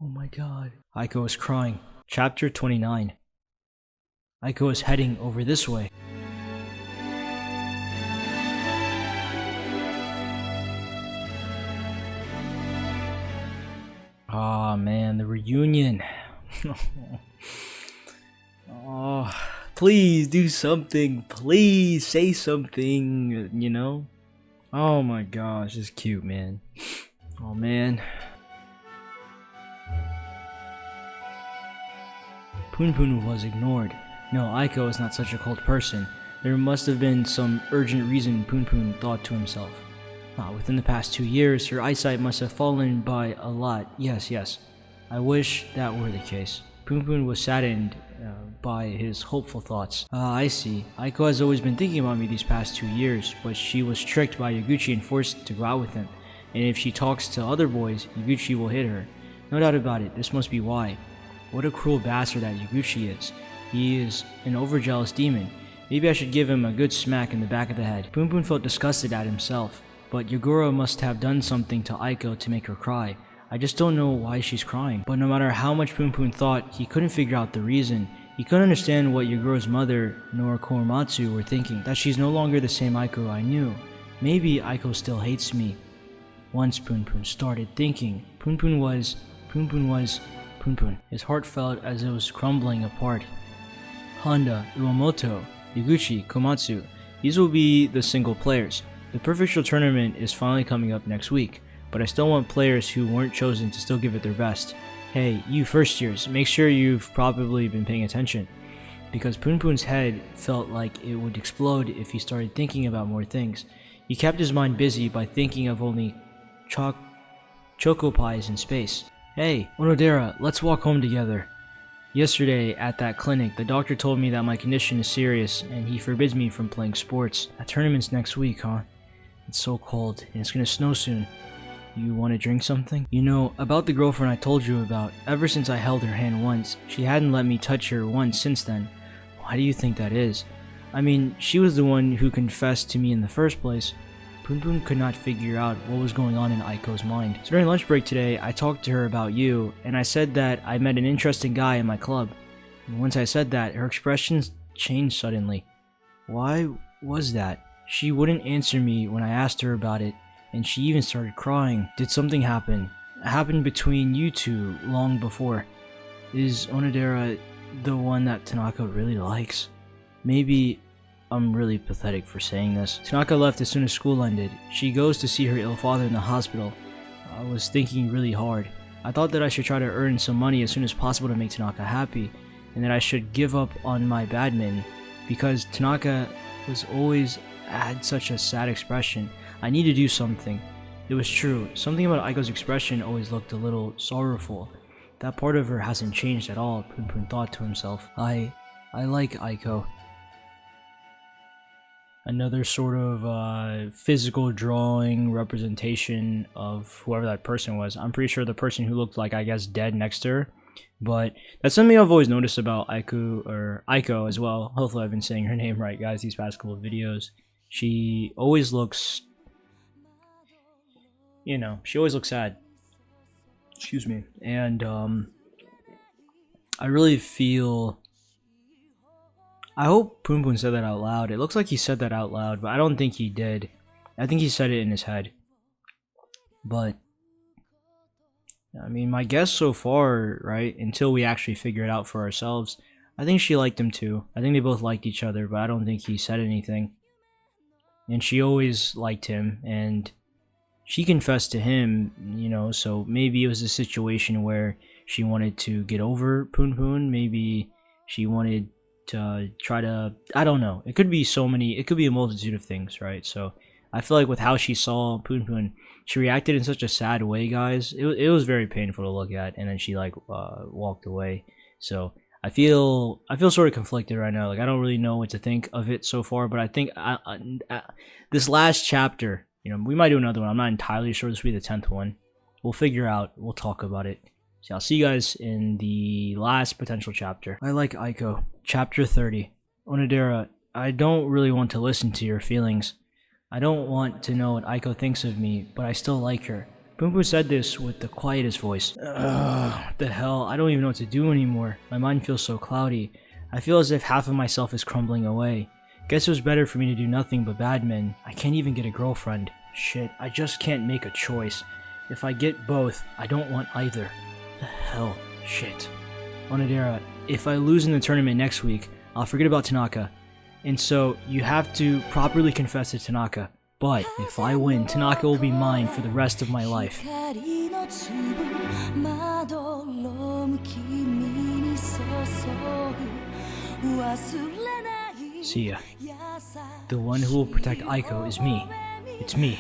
Oh my god. 𝐴𝐽𝐾 is crying. Chapter 29. 𝐴𝐽𝐾 is heading over this way. Ah man, the reunion. Oh, please do something. Please say something, you know? Oh my gosh, it's cute, man. Oh man. Punpun was ignored. No, 𝐴𝐽𝐾 is not such a cold person. There must have been some urgent reason, Punpun thought to himself. Within the past 2 years, her eyesight must have fallen by a lot. Yes. I wish that were the case. Punpun was saddened by his hopeful thoughts. I see. 𝐴𝐽𝐾 has always been thinking about me these past 2 years, but she was tricked by Yaguchi and forced to go out with him. And if she talks to other boys, Yaguchi will hit her. No doubt about it, this must be why. What a cruel bastard that Yaguchi is. He is an overjealous demon. Maybe I should give him a good smack in the back of the head. Punpun felt disgusted at himself, but Yagura must have done something to 𝐴𝐽𝐾 to make her cry. I just don't know why she's crying. But no matter how much Punpun thought, he couldn't figure out the reason. He couldn't understand what Yagura's mother nor Komatsu were thinking, that she's no longer the same 𝐴𝐽𝐾 I knew. Maybe 𝐴𝐽𝐾 still hates me. Once Punpun started thinking, Punpun was Punpun. His heart felt as it was crumbling apart. Honda, Iwamoto, Yaguchi, Komatsu. These will be the single players. The Perfect Show tournament is finally coming up next week, but I still want players who weren't chosen to still give it their best. Hey, you first years, make sure you've probably been paying attention. Because Punpun's head felt like it would explode if he started thinking about more things. He kept his mind busy by thinking of only choco pies in space. Hey, Onodera, let's walk home together. Yesterday, at that clinic, the doctor told me that my condition is serious and he forbids me from playing sports. That tournament's next week, huh? It's so cold, and it's gonna snow soon. You wanna drink something? You know, about the girlfriend I told you about, ever since I held her hand once, she hadn't let me touch her once since then. Why do you think that is? I mean, she was the one who confessed to me in the first place. Punpun could not figure out what was going on in 𝐴𝐽𝐾's mind. So during lunch break today, I talked to her about you, and I said that I met an interesting guy in my club. And once I said that, her expressions changed suddenly. Why was that? She wouldn't answer me when I asked her about it, and she even started crying. Did something happen? It happened between you two long before. Is Onodera the one that Tanaka really likes? Maybe I'm really pathetic for saying this. Tanaka left as soon as school ended. She goes to see her ill father in the hospital. I was thinking really hard. I thought that I should try to earn some money as soon as possible to make Tanaka happy, and that I should give up on my badminton, because Tanaka was always had such a sad expression. I need to do something. It was true. Something about 𝐴𝐽𝐾's expression always looked a little sorrowful. That part of her hasn't changed at all, Punpun thought to himself. I like 𝐴𝐽𝐾. Another sort of physical drawing representation of whoever that person was. I'm pretty sure the person who looked like, I guess, dead next to her. But that's something I've always noticed about 𝐴𝐽𝐾 as well. Hopefully I've been saying her name right, guys, these past couple of videos. She always looks, you know, she always looks sad. Excuse me. And I really feel, I hope Punpun said that out loud. It looks like he said that out loud, but I don't think he did. I think he said it in his head. But I mean, my guess so far, right, until we actually figure it out for ourselves, I think she liked him too. I think they both liked each other, but I don't think he said anything. And she always liked him, and she confessed to him, you know, so maybe it was a situation where she wanted to get over Punpun. Maybe she wanted to try to, I don't know. It could be a multitude of things, right? So I feel like with how she saw Punpun, she reacted in such a sad way, guys. It was very painful to look at, and then she like walked away. So I feel sort of conflicted right now. Like I don't really know what to think of it so far, but I think this last chapter, we might do another one. I'm not entirely sure this will be the 10th one. We'll figure out. We'll talk about it. So I'll see you guys in the last potential chapter. I like 𝐴𝐼𝐾. Chapter 30. Onodera, I don't really want to listen to your feelings. I don't want to know what 𝐴𝐼𝐾 thinks of me, but I still like her. Punpun said this with the quietest voice. What the hell? I don't even know what to do anymore. My mind feels so cloudy. I feel as if half of myself is crumbling away. Guess it was better for me to do nothing but bad men. I can't even get a girlfriend. Shit, I just can't make a choice. If I get both, I don't want either. The hell? Shit. Onodera, if I lose in the tournament next week, I'll forget about Tanaka. And so, you have to properly confess to Tanaka. But, if I win, Tanaka will be mine for the rest of my life. See ya. The one who will protect 𝐼𝐾 is me. It's me.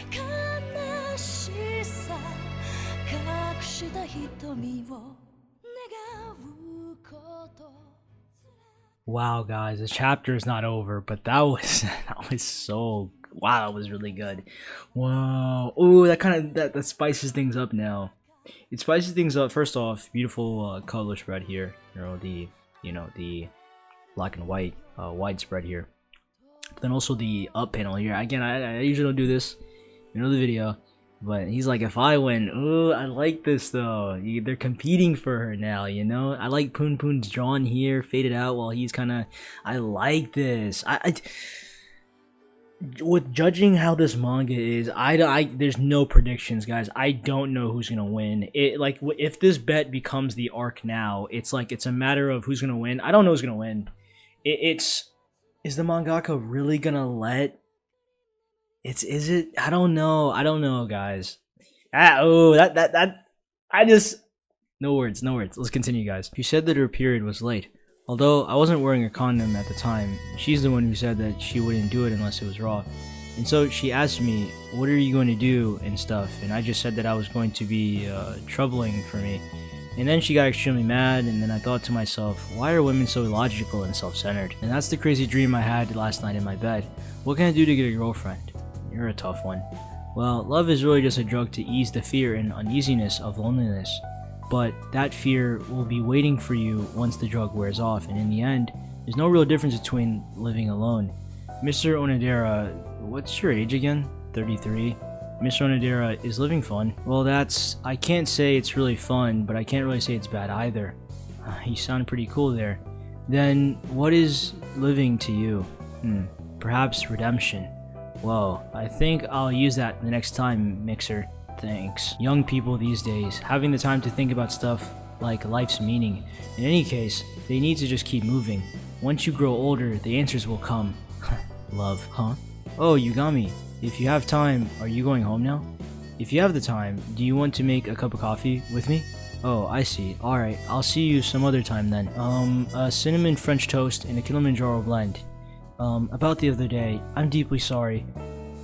Wow, guys, the chapter is not over, but that was so, wow, that was really good. Wow. Ooh, that spices things up now. It spices things up. First off, beautiful color spread here. The black and white widespread here. But then also the up panel here. Again, I usually don't do this. The video. But he's like, if I win, ooh, I like this though. They're competing for her now, I like Punpun's drawn here, faded out while he's I like this. With judging how this manga is, there's no predictions, guys. I don't know who's gonna win. If this bet becomes the arc now, it's a matter of who's gonna win. I don't know who's gonna win. Is the mangaka really gonna let? Is it? I don't know, guys. No words. Let's continue, guys. She said that her period was late. Although I wasn't wearing a condom at the time, she's the one who said that she wouldn't do it unless it was raw. And so she asked me, what are you going to do and stuff, and I just said that I was going to be troubling for me. And then she got extremely mad, and then I thought to myself, why are women so illogical and self-centered? And that's the crazy dream I had last night in my bed. What can I do to get a girlfriend? You're a tough one. Well, love is really just a drug to ease the fear and uneasiness of loneliness. But that fear will be waiting for you once the drug wears off, and in the end, there's no real difference between living alone. Mr. Onodera, what's your age again? 33. Mr. Onodera, is living fun? Well, I can't say it's really fun, but I can't really say it's bad either. You sound pretty cool there. Then, what is living to you? Perhaps redemption. Whoa, I think I'll use that the next time, Mixer. Thanks. Young people these days, having the time to think about stuff like life's meaning. In any case, they need to just keep moving. Once you grow older, the answers will come. Love, huh? Oh, Yugami, if you have time, are you going home now? If you have the time, do you want to make a cup of coffee with me? Oh, I see. Alright, I'll see you some other time then. A cinnamon French toast and a Kilimanjaro blend. About the other day, I'm deeply sorry.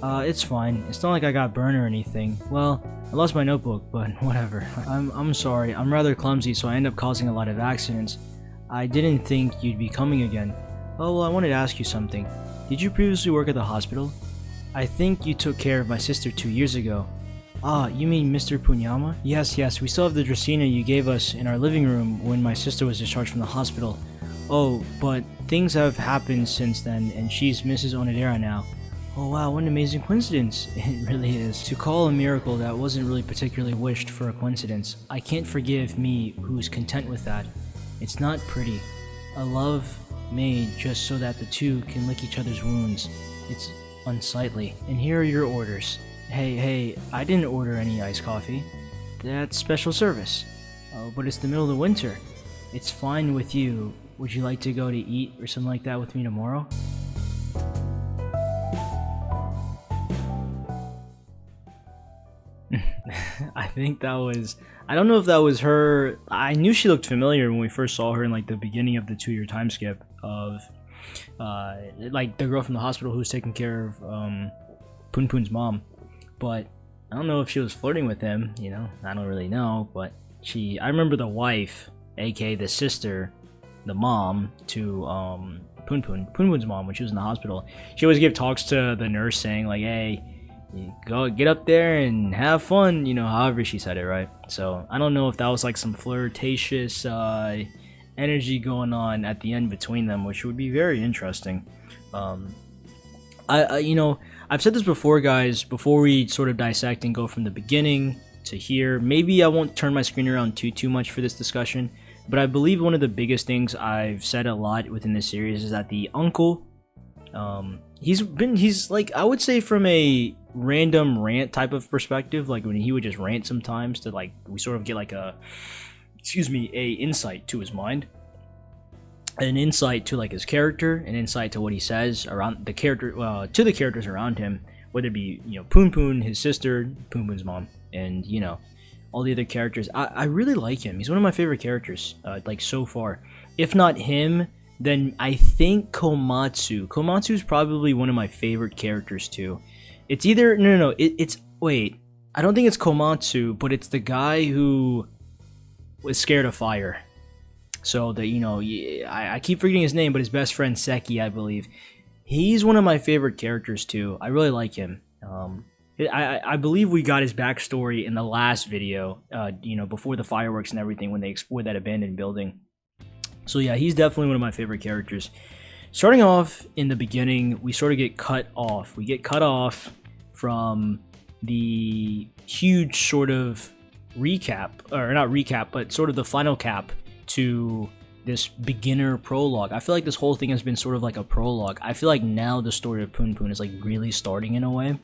It's fine. It's not like I got burned or anything. Well, I lost my notebook, but whatever. I'm sorry. I'm rather clumsy, so I end up causing a lot of accidents. I didn't think you'd be coming again. Oh, well, I wanted to ask you something. Did you previously work at the hospital? I think you took care of my sister 2 years ago. Ah, you mean Mr. Punyama? Yes, we still have the Dracena you gave us in our living room when my sister was discharged from the hospital. Oh, but things have happened since then, and she's Mrs. Onodera now. Oh wow, what an amazing coincidence. It really is. To call a miracle that wasn't really particularly wished for a coincidence. I can't forgive me who's content with that. It's not pretty. A love made just so that the two can lick each other's wounds. It's unsightly. And here are your orders. Hey, I didn't order any iced coffee. That's special service. Oh, but it's the middle of the winter. It's fine with you. Would you like to go to eat or something like that with me tomorrow? I think that was, I don't know if that was her. I knew she looked familiar when we first saw her in like the beginning of the 2-year time skip of like the girl from the hospital who was taking care of Punpun's mom. But I don't know if she was flirting with him, you know, I don't really know. But I remember the wife, aka the sister, the mom to Punpun's mom, when she was in the hospital, she always gave talks to the nurse saying like, hey, you go get up there and have fun, you know, however she said it, right? So I don't know if that was like some flirtatious energy going on at the end between them, which would be very interesting. You know, I've said this before, guys, before we sort of dissect and go from the beginning to here. Maybe I won't turn my screen around too much for this discussion, but I believe one of the biggest things I've said a lot within this series is that the uncle, he's like, I would say from a random rant type of perspective, like when he would just rant sometimes, to like, we sort of get like a insight to his mind, an insight to like his character, an insight to what he says around the character, to the characters around him, whether it be, you know, Punpun, his sister, Punpun's mom, and, you know, all the other characters. I really like him. He's one of my favorite characters, like so far. If not him, then I think Komatsu. Komatsu is probably one of my favorite characters too. It's either it's wait, I don't think it's Komatsu, but it's the guy who was scared of fire. So that, you know, I keep forgetting his name, but his best friend Seki, I believe. He's one of my favorite characters too. I really like him. I believe we got his backstory in the last video, you know, before the fireworks and everything, when they explored that abandoned building. So yeah, he's definitely one of my favorite characters. Starting off in the beginning, we sort of get cut off. We get cut off from the huge sort of recap, or not recap, but sort of the final cap to this beginner prologue. I feel like this whole thing has been sort of like a prologue. I feel like now the story of Punpun is like really starting in a way.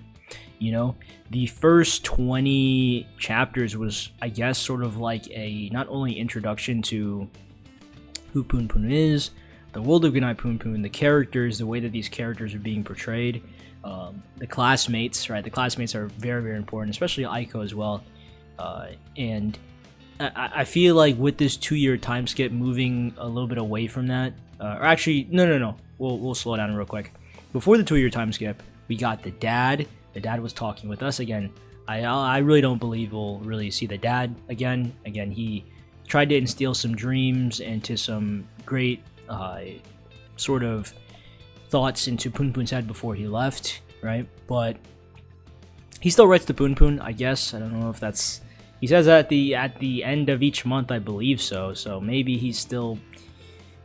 You know, the first 20 chapters was, I guess, sort of like a not only introduction to who Punpun is, the world of Goodnight Punpun, the characters, the way that these characters are being portrayed, the classmates, right? The classmates are very, very important, especially 𝐴IKO as well. And I feel like with this 2-year time skip, moving a little bit away from that, or actually, no, we'll slow down real quick. Before the 2-year time skip, we got the dad. The dad was talking with us again. I really don't believe we'll really see the dad again. Again, he tried to instill some dreams into some great sort of thoughts into Punpun's head before he left, right? But he still writes to Punpun, I guess. I don't know if that's... He says that at the end of each month, I believe so. So maybe he's still...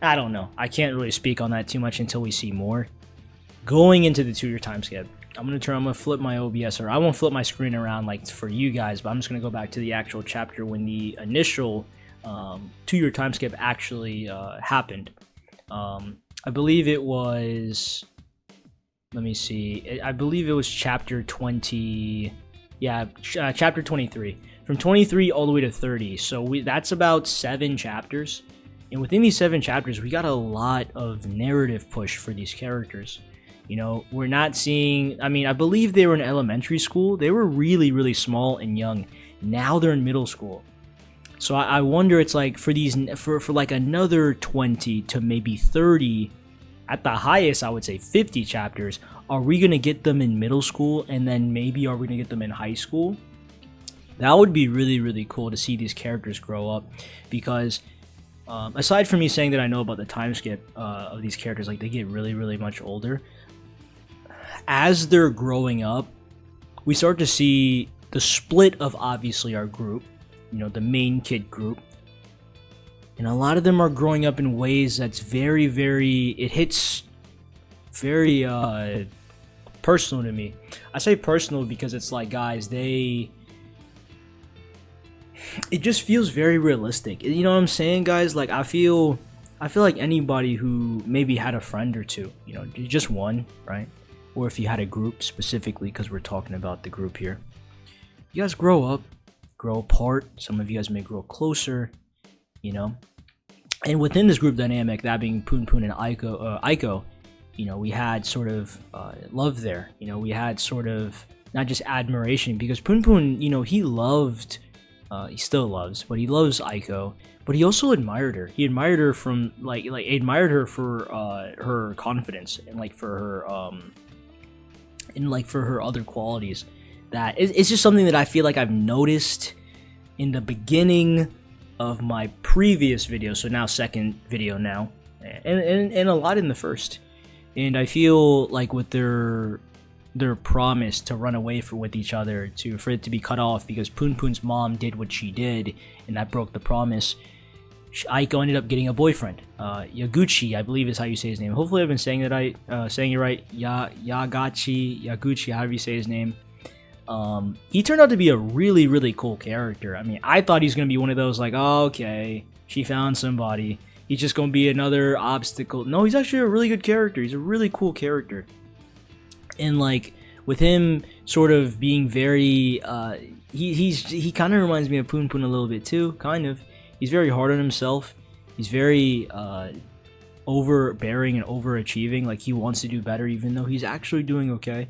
I don't know. I can't really speak on that too much until we see more. Going into the 2-year time skip, I'm gonna flip my OBS, or I won't flip my screen around like for you guys, but I'm just gonna go back to the actual chapter when the initial 2-year time skip actually happened. I believe it was, let me see, I believe it was chapter 20, yeah, chapter 23, from 23 all the way to 30. So that's about 7 chapters, and within these 7 chapters we got a lot of narrative push for these characters. You know, we're not seeing, I mean, I believe they were in elementary school. They were really, really small and young. Now they're in middle school. So I wonder, it's like for these, for like another 20 to maybe 30, at the highest, I would say 50 chapters. Are we going to get them in middle school, and then maybe are we going to get them in high school? That would be really, really cool to see these characters grow up, because aside from me saying that I know about the time skip of these characters, like they get really, really much older. As they're growing up, we start to see the split of obviously our group, you know, the main kid group. And a lot of them are growing up in ways that's very, very, it hits very personal to me. I say personal because it's like, guys, it just feels very realistic. You know what I'm saying, guys? Like, I feel like anybody who maybe had a friend or two, you know, just one, right? Or if you had a group specifically, because we're talking about the group here. You guys grow up, grow apart. Some of you guys may grow closer, you know. And within this group dynamic, that being Punpun and 𝐴IKO, you know, we had sort of love there. You know, we had sort of not just admiration, because Punpun, you know, he loved he still loves, but he loves 𝐈𝐸. But he also admired her. He admired her from admired her for her confidence and for her other qualities. That it's just something that I feel like I've noticed in the beginning of my previous video, so now second video now, and a lot in the first. And I feel like with their promise to run away with each other, for it to be cut off because Punpun's mom did what she did, and that broke the promise. 𝐈𝐸 ended up getting a boyfriend, 𝐸𝐴, I believe is how you say his name. Hopefully I've been saying it right. 𝐸𝐴, however you say his name. He turned out to be a really, really cool character. I mean, I thought he's gonna be one of those like, oh, okay, she found somebody. He's just gonna be another obstacle. No, he's actually a really good character. He's a really cool character. And like with him sort of being very, he kind of reminds me of Punpun a little bit too, kind of. He's very hard on himself. He's very overbearing and overachieving. Like he wants to do better, even though he's actually doing okay.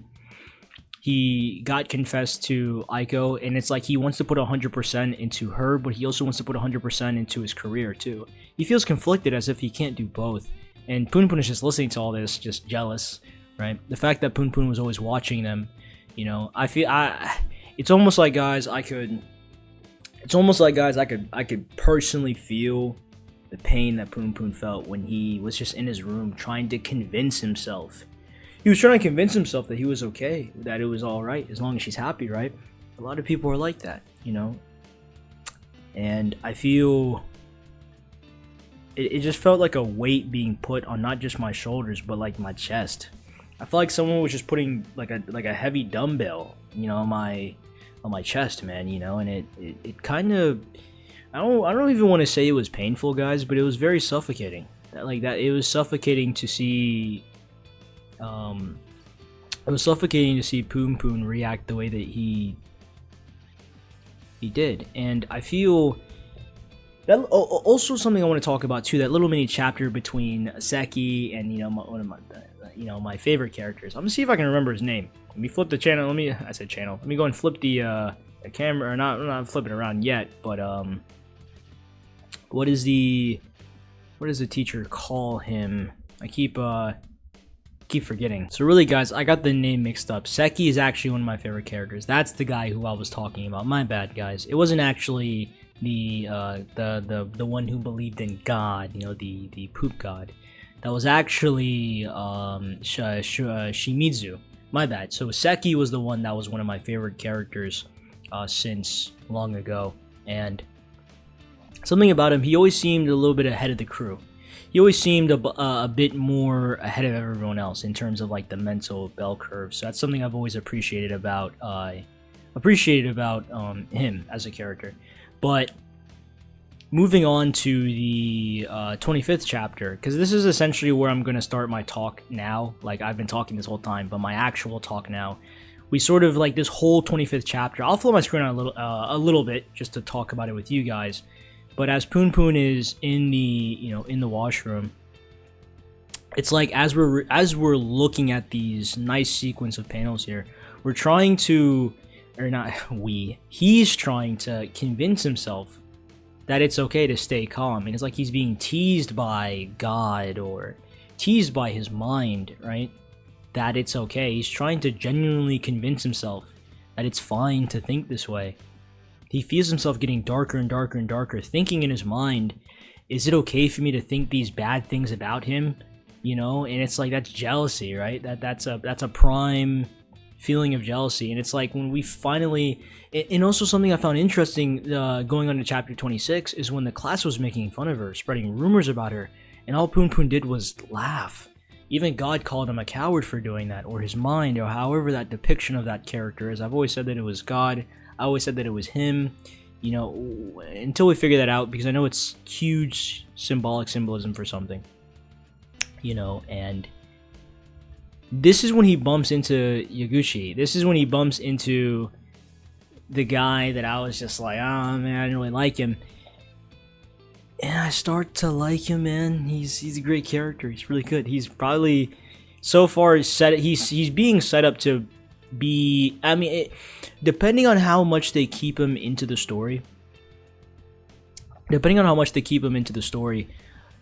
He got confessed to 𝐈𝐸, and it's like he wants to put 100% into her, but he also wants to put 100% into his career too. He feels conflicted, as if he can't do both. And Punpun is just listening to all this, just jealous, right? The fact that Punpun was always watching them, you know, it's almost like, guys, I could personally feel the pain that Punpun felt when he was just in his room trying to convince himself. He was trying to convince himself that he was okay, that it was alright, as long as she's happy, right? A lot of people are like that, you know? And I feel it just felt like a weight being put on not just my shoulders, but like my chest. I felt like someone was just putting like a heavy dumbbell, you know, on my chest, man, you know, and it kind of, I don't even want to say it was painful, guys, but it was very suffocating. It was suffocating to see. It was suffocating to see Punpun react the way that he did, and I feel that also something I want to talk about too. That little mini chapter between Seki and one of my favorite characters. I'm gonna see if I can remember his name. Let me flip the channel. I said channel. Let me go and flip the camera, or not flipping around yet. But what does the teacher call him? I keep forgetting. So really, guys, I got the name mixed up. Seki is actually one of my favorite characters. That's the guy who I was talking about. My bad, guys. It wasn't actually the one who believed in God, you know, the poop god. That was actually Shimizu. My bad. So Seki was the one that was one of my favorite characters since long ago, and something about him, he always seemed a little bit ahead of the crew. He always seemed a bit more ahead of everyone else in terms of like the mental bell curve. So that's something I've always appreciated about him as a character. But moving on to the 25th chapter, because this is essentially where I'm going to start my talk now. Like, I've been talking this whole time, but my actual talk now. We sort of like this whole 25th chapter. I'll flip my screen on a little bit just to talk about it with you guys. But as Punpun is in the washroom, it's like as we're looking at these nice sequence of panels here, we're trying to, or not we, he's trying to convince himself that it's okay to stay calm. And it's like he's being teased by God or teased by his mind, right? That it's okay. He's trying to genuinely convince himself that it's fine to think this way. He feels himself getting darker and darker and darker, thinking in his mind, is it okay for me to think these bad things about him? You know, and it's like, that's jealousy, right? That's a prime feeling of jealousy. And it's like when we finally, and also something I found interesting going on to chapter 26 is when the class was making fun of her, spreading rumors about her, and all Punpun did was laugh. Even God called him a coward for doing that, or his mind, or however that depiction of that character is. I've always said that it was God. I always said that it was him, you know, until we figure that out, because I know it's huge symbolism for something, you know. And this is when he bumps into Yaguchi. This is when he bumps into the guy that I was just like, oh man, I didn't really like him. And I start to like him, man. He's a great character. He's really good. He's probably, so far, he's being set up to be, I mean, depending on how much they keep him into the story, depending on how much they keep him into the story,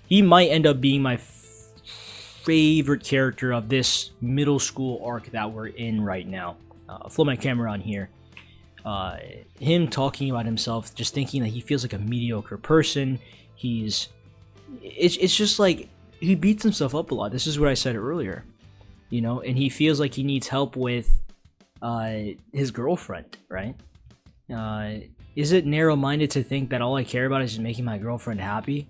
he might end up being my favorite character of this middle school arc that we're in right now. I'll flip my camera on here. Him talking about himself, just thinking that he feels like a mediocre person. It's just like he beats himself up a lot. This is what I said earlier, you know, and he feels like he needs help with his girlfriend, right? Is it narrow-minded to think that all I care about is just making my girlfriend happy?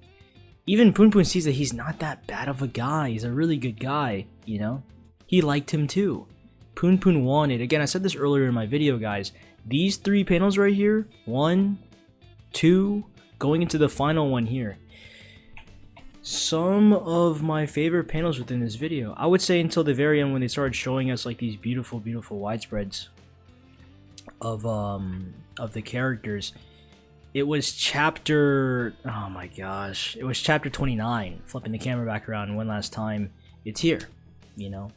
Even Punpun sees that he's not that bad of a guy. He's a really good guy, you know? He liked him too. Punpun wanted, again, I said this earlier in my video, guys, these 3 panels right here, 1, 2, going into the final one here. Some of my favorite panels within this video. I would say until the very end when they started showing us like these beautiful, beautiful widespreads of the characters. It was chapter, oh my gosh, it was chapter 29. Flipping the camera back around one last time. It's here, you know.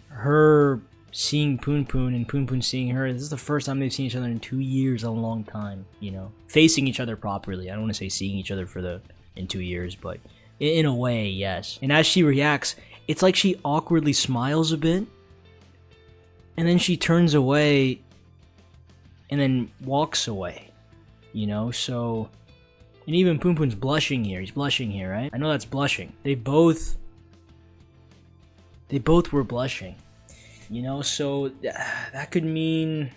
Her seeing Punpun and Punpun seeing her. This is the first time they've seen each other in 2 years, a long time, you know. Facing each other properly. I don't want to say seeing each other in 2 years, but in a way, yes. And as she reacts, it's like she awkwardly smiles a bit. And then she turns away and then walks away. You know, so, and even Punpun's blushing here. He's blushing here, right? I know that's blushing. They both were blushing. You know, so that could mean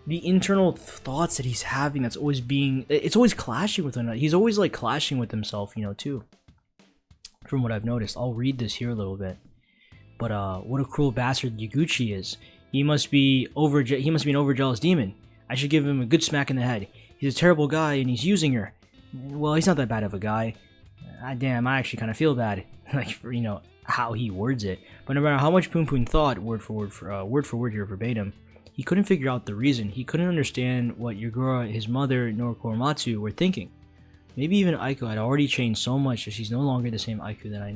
the internal thoughts that he's having. That's always it's always clashing with another. He's always like clashing with himself, you know, too. From what I've noticed, I'll read this here a little bit. But what a cruel bastard Yaguchi is. He must be an overjealous demon. I should give him a good smack in the head. He's a terrible guy and he's using her. Well, he's not that bad of a guy. Damn, I actually kind of feel bad. Like, you know, how he words it. But no matter how much Punpun thought, word for word here verbatim, he couldn't figure out the reason. He couldn't understand what Yagura, his mother, nor Korematsu were thinking. Maybe even Aiko had already changed so much that she's no longer the same Aiko that I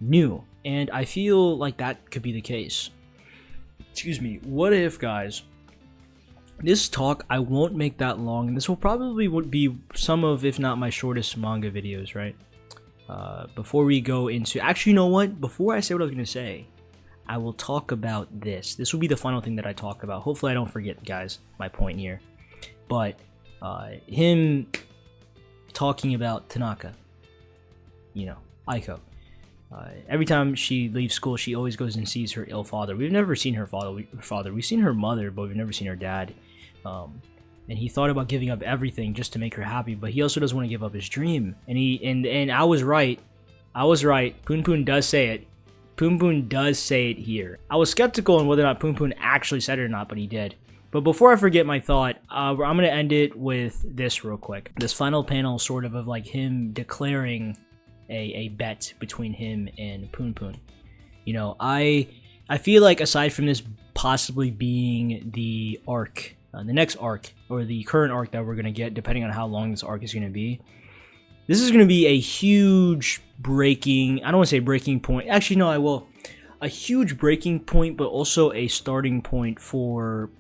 knew. And I feel like that could be the case. Excuse me. What if, guys, this talk, I won't make that long, and this will probably be some of, if not my shortest manga videos, right? Before we go into, actually, you know what? Before I say what I was going to say, I will talk about this. This will be the final thing that I talk about. Hopefully I don't forget, guys, my point here. But, him talking about Tanaka, you know, Aiko. Every time she leaves school, she always goes and sees her ill father. We've never seen her father. We've seen her mother, but we've never seen her dad. And he thought about giving up everything just to make her happy, but he also doesn't want to give up his dream. And I was right. Punpun does say it. Punpun does say it here. I was skeptical on whether or not Punpun actually said it or not, but he did. But before I forget my thought, I'm going to end it with this real quick. This final panel sort of like him declaring a bet between him and Punpun. You know, I feel like aside from this possibly being the arc, the next arc, or the current arc that we're going to get, depending on how long this arc is going to be, this is going to be a huge breaking, I don't want to say breaking point, actually no I will, a huge breaking point, but also a starting point for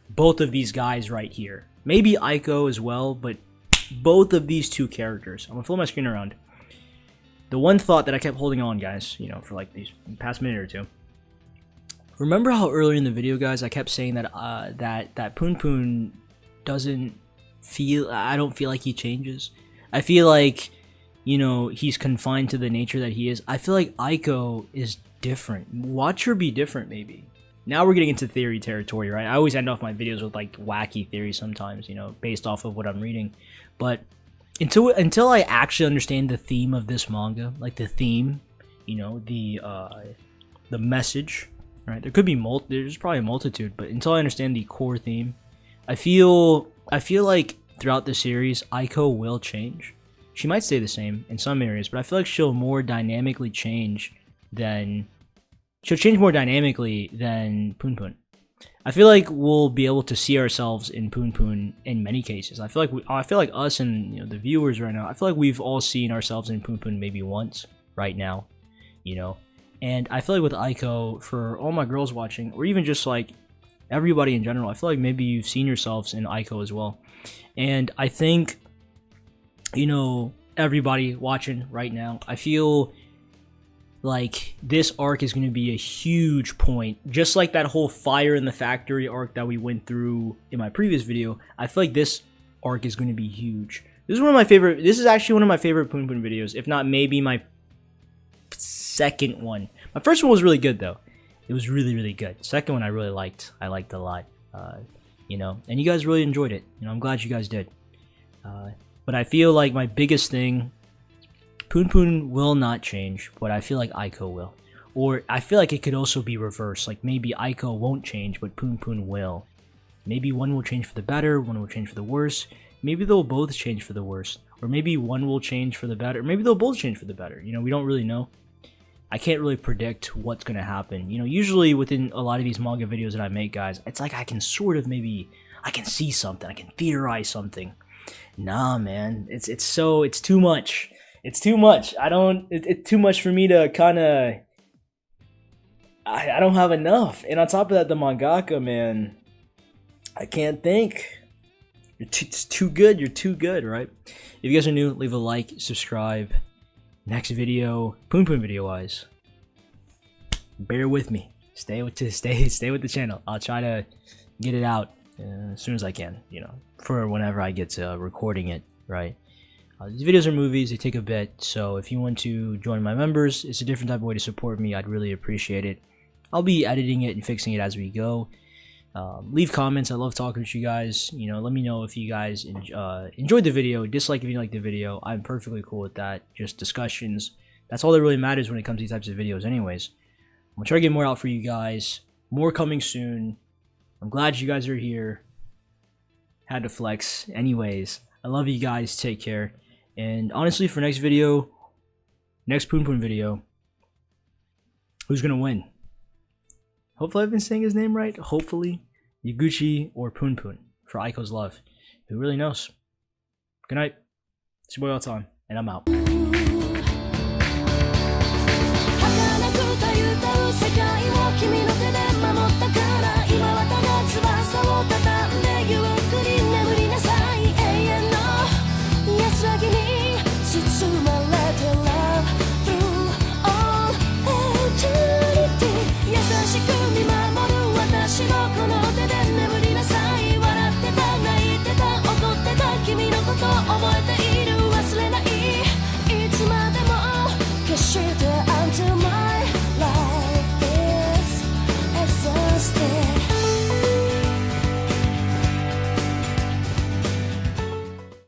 both of these guys right here. Maybe Aiko as well, but both of these two characters. I'm going to flip my screen around. The one thought that I kept holding on, guys, you know, for like these past minute or two. Remember how earlier in the video, guys, I kept saying that that Punpun doesn't feel, I don't feel like he changes. I feel like, you know, he's confined to the nature that he is. I feel like Aiko is different. Watch her be different, maybe. Now we're getting into theory territory, right? I always end off my videos with like wacky theories sometimes, you know, based off of what I'm reading. But until I actually understand the theme of this manga, like the theme, you know, the message, right? There could be there's probably a multitude, but until I understand the core theme, I feel like throughout the series, Aiko will change. She might stay the same in some areas, but I feel like she'll change more dynamically than Punpun. I feel like we'll be able to see ourselves in Punpun in many cases. I feel like us and, you know, the viewers right now, I feel like we've all seen ourselves in Punpun maybe once right now, you know. And I feel like with Aiko, for all my girls watching, or even just like everybody in general. I feel like maybe you've seen yourselves in 𝐚𝐼𝐞 as well. And I think, you know, everybody watching right now, I feel like this arc is going to be a huge point, just like that whole fire in the factory arc that we went through in my previous video. I feel like this arc is going to be huge. This is actually one of my favorite Punpun videos, if not maybe my second one. My first one was really good though. It was really, really good. Second one I really liked. I liked a lot. You know, and you guys really enjoyed it. You know, I'm glad you guys did. But I feel like my biggest thing, Punpun will not change, but I feel like 𝐼𝐼𝐞 will. Or I feel like it could also be reversed. Like maybe 𝐼𝐼𝐞 won't change, but Punpun will. Maybe one will change for the better, one will change for the worse. Maybe they'll both change for the worse. Or maybe one will change for the better. Maybe they'll both change for the better. You know, we don't really know. I can't really predict what's going to happen. You know, usually within a lot of these manga videos that I make, guys, it's like I can sort of I can see something. I can theorize something. Nah, man. It's too much. It's too much. It's too much for me to kind of... I don't have enough. And on top of that, the mangaka, man, I can't think. It's too good. You're too good, right? If you guys are new, leave a like, subscribe. Next video, Punpun video wise, bear with me. Stay with the channel. I'll try to get it out as soon as I can. You know, for whenever I get to recording it. Right. These videos are movies. They take a bit. So if you want to join my members, it's a different type of way to support me. I'd really appreciate it. I'll be editing it and fixing it as we go. Leave comments. I love talking to you guys. You know, let me know if you guys enjoyed the video, dislike if you like the video. I'm perfectly cool with that. Just discussions. That's all that really matters when it comes to these types of videos anyways. I'm gonna try to get more out for you guys. More coming soon. I'm glad you guys are here. Had to flex. Anyways, I love you guys. Take care. And honestly, for next video, next Punpun video, who's gonna win? Hopefully I've been saying his name right. Hopefully. 𝐸𝐽 or Punpun for 𝐼𝐼𝐞's love. Who really knows? Good night. It's your boy 𝐸𝐚, and I'm out.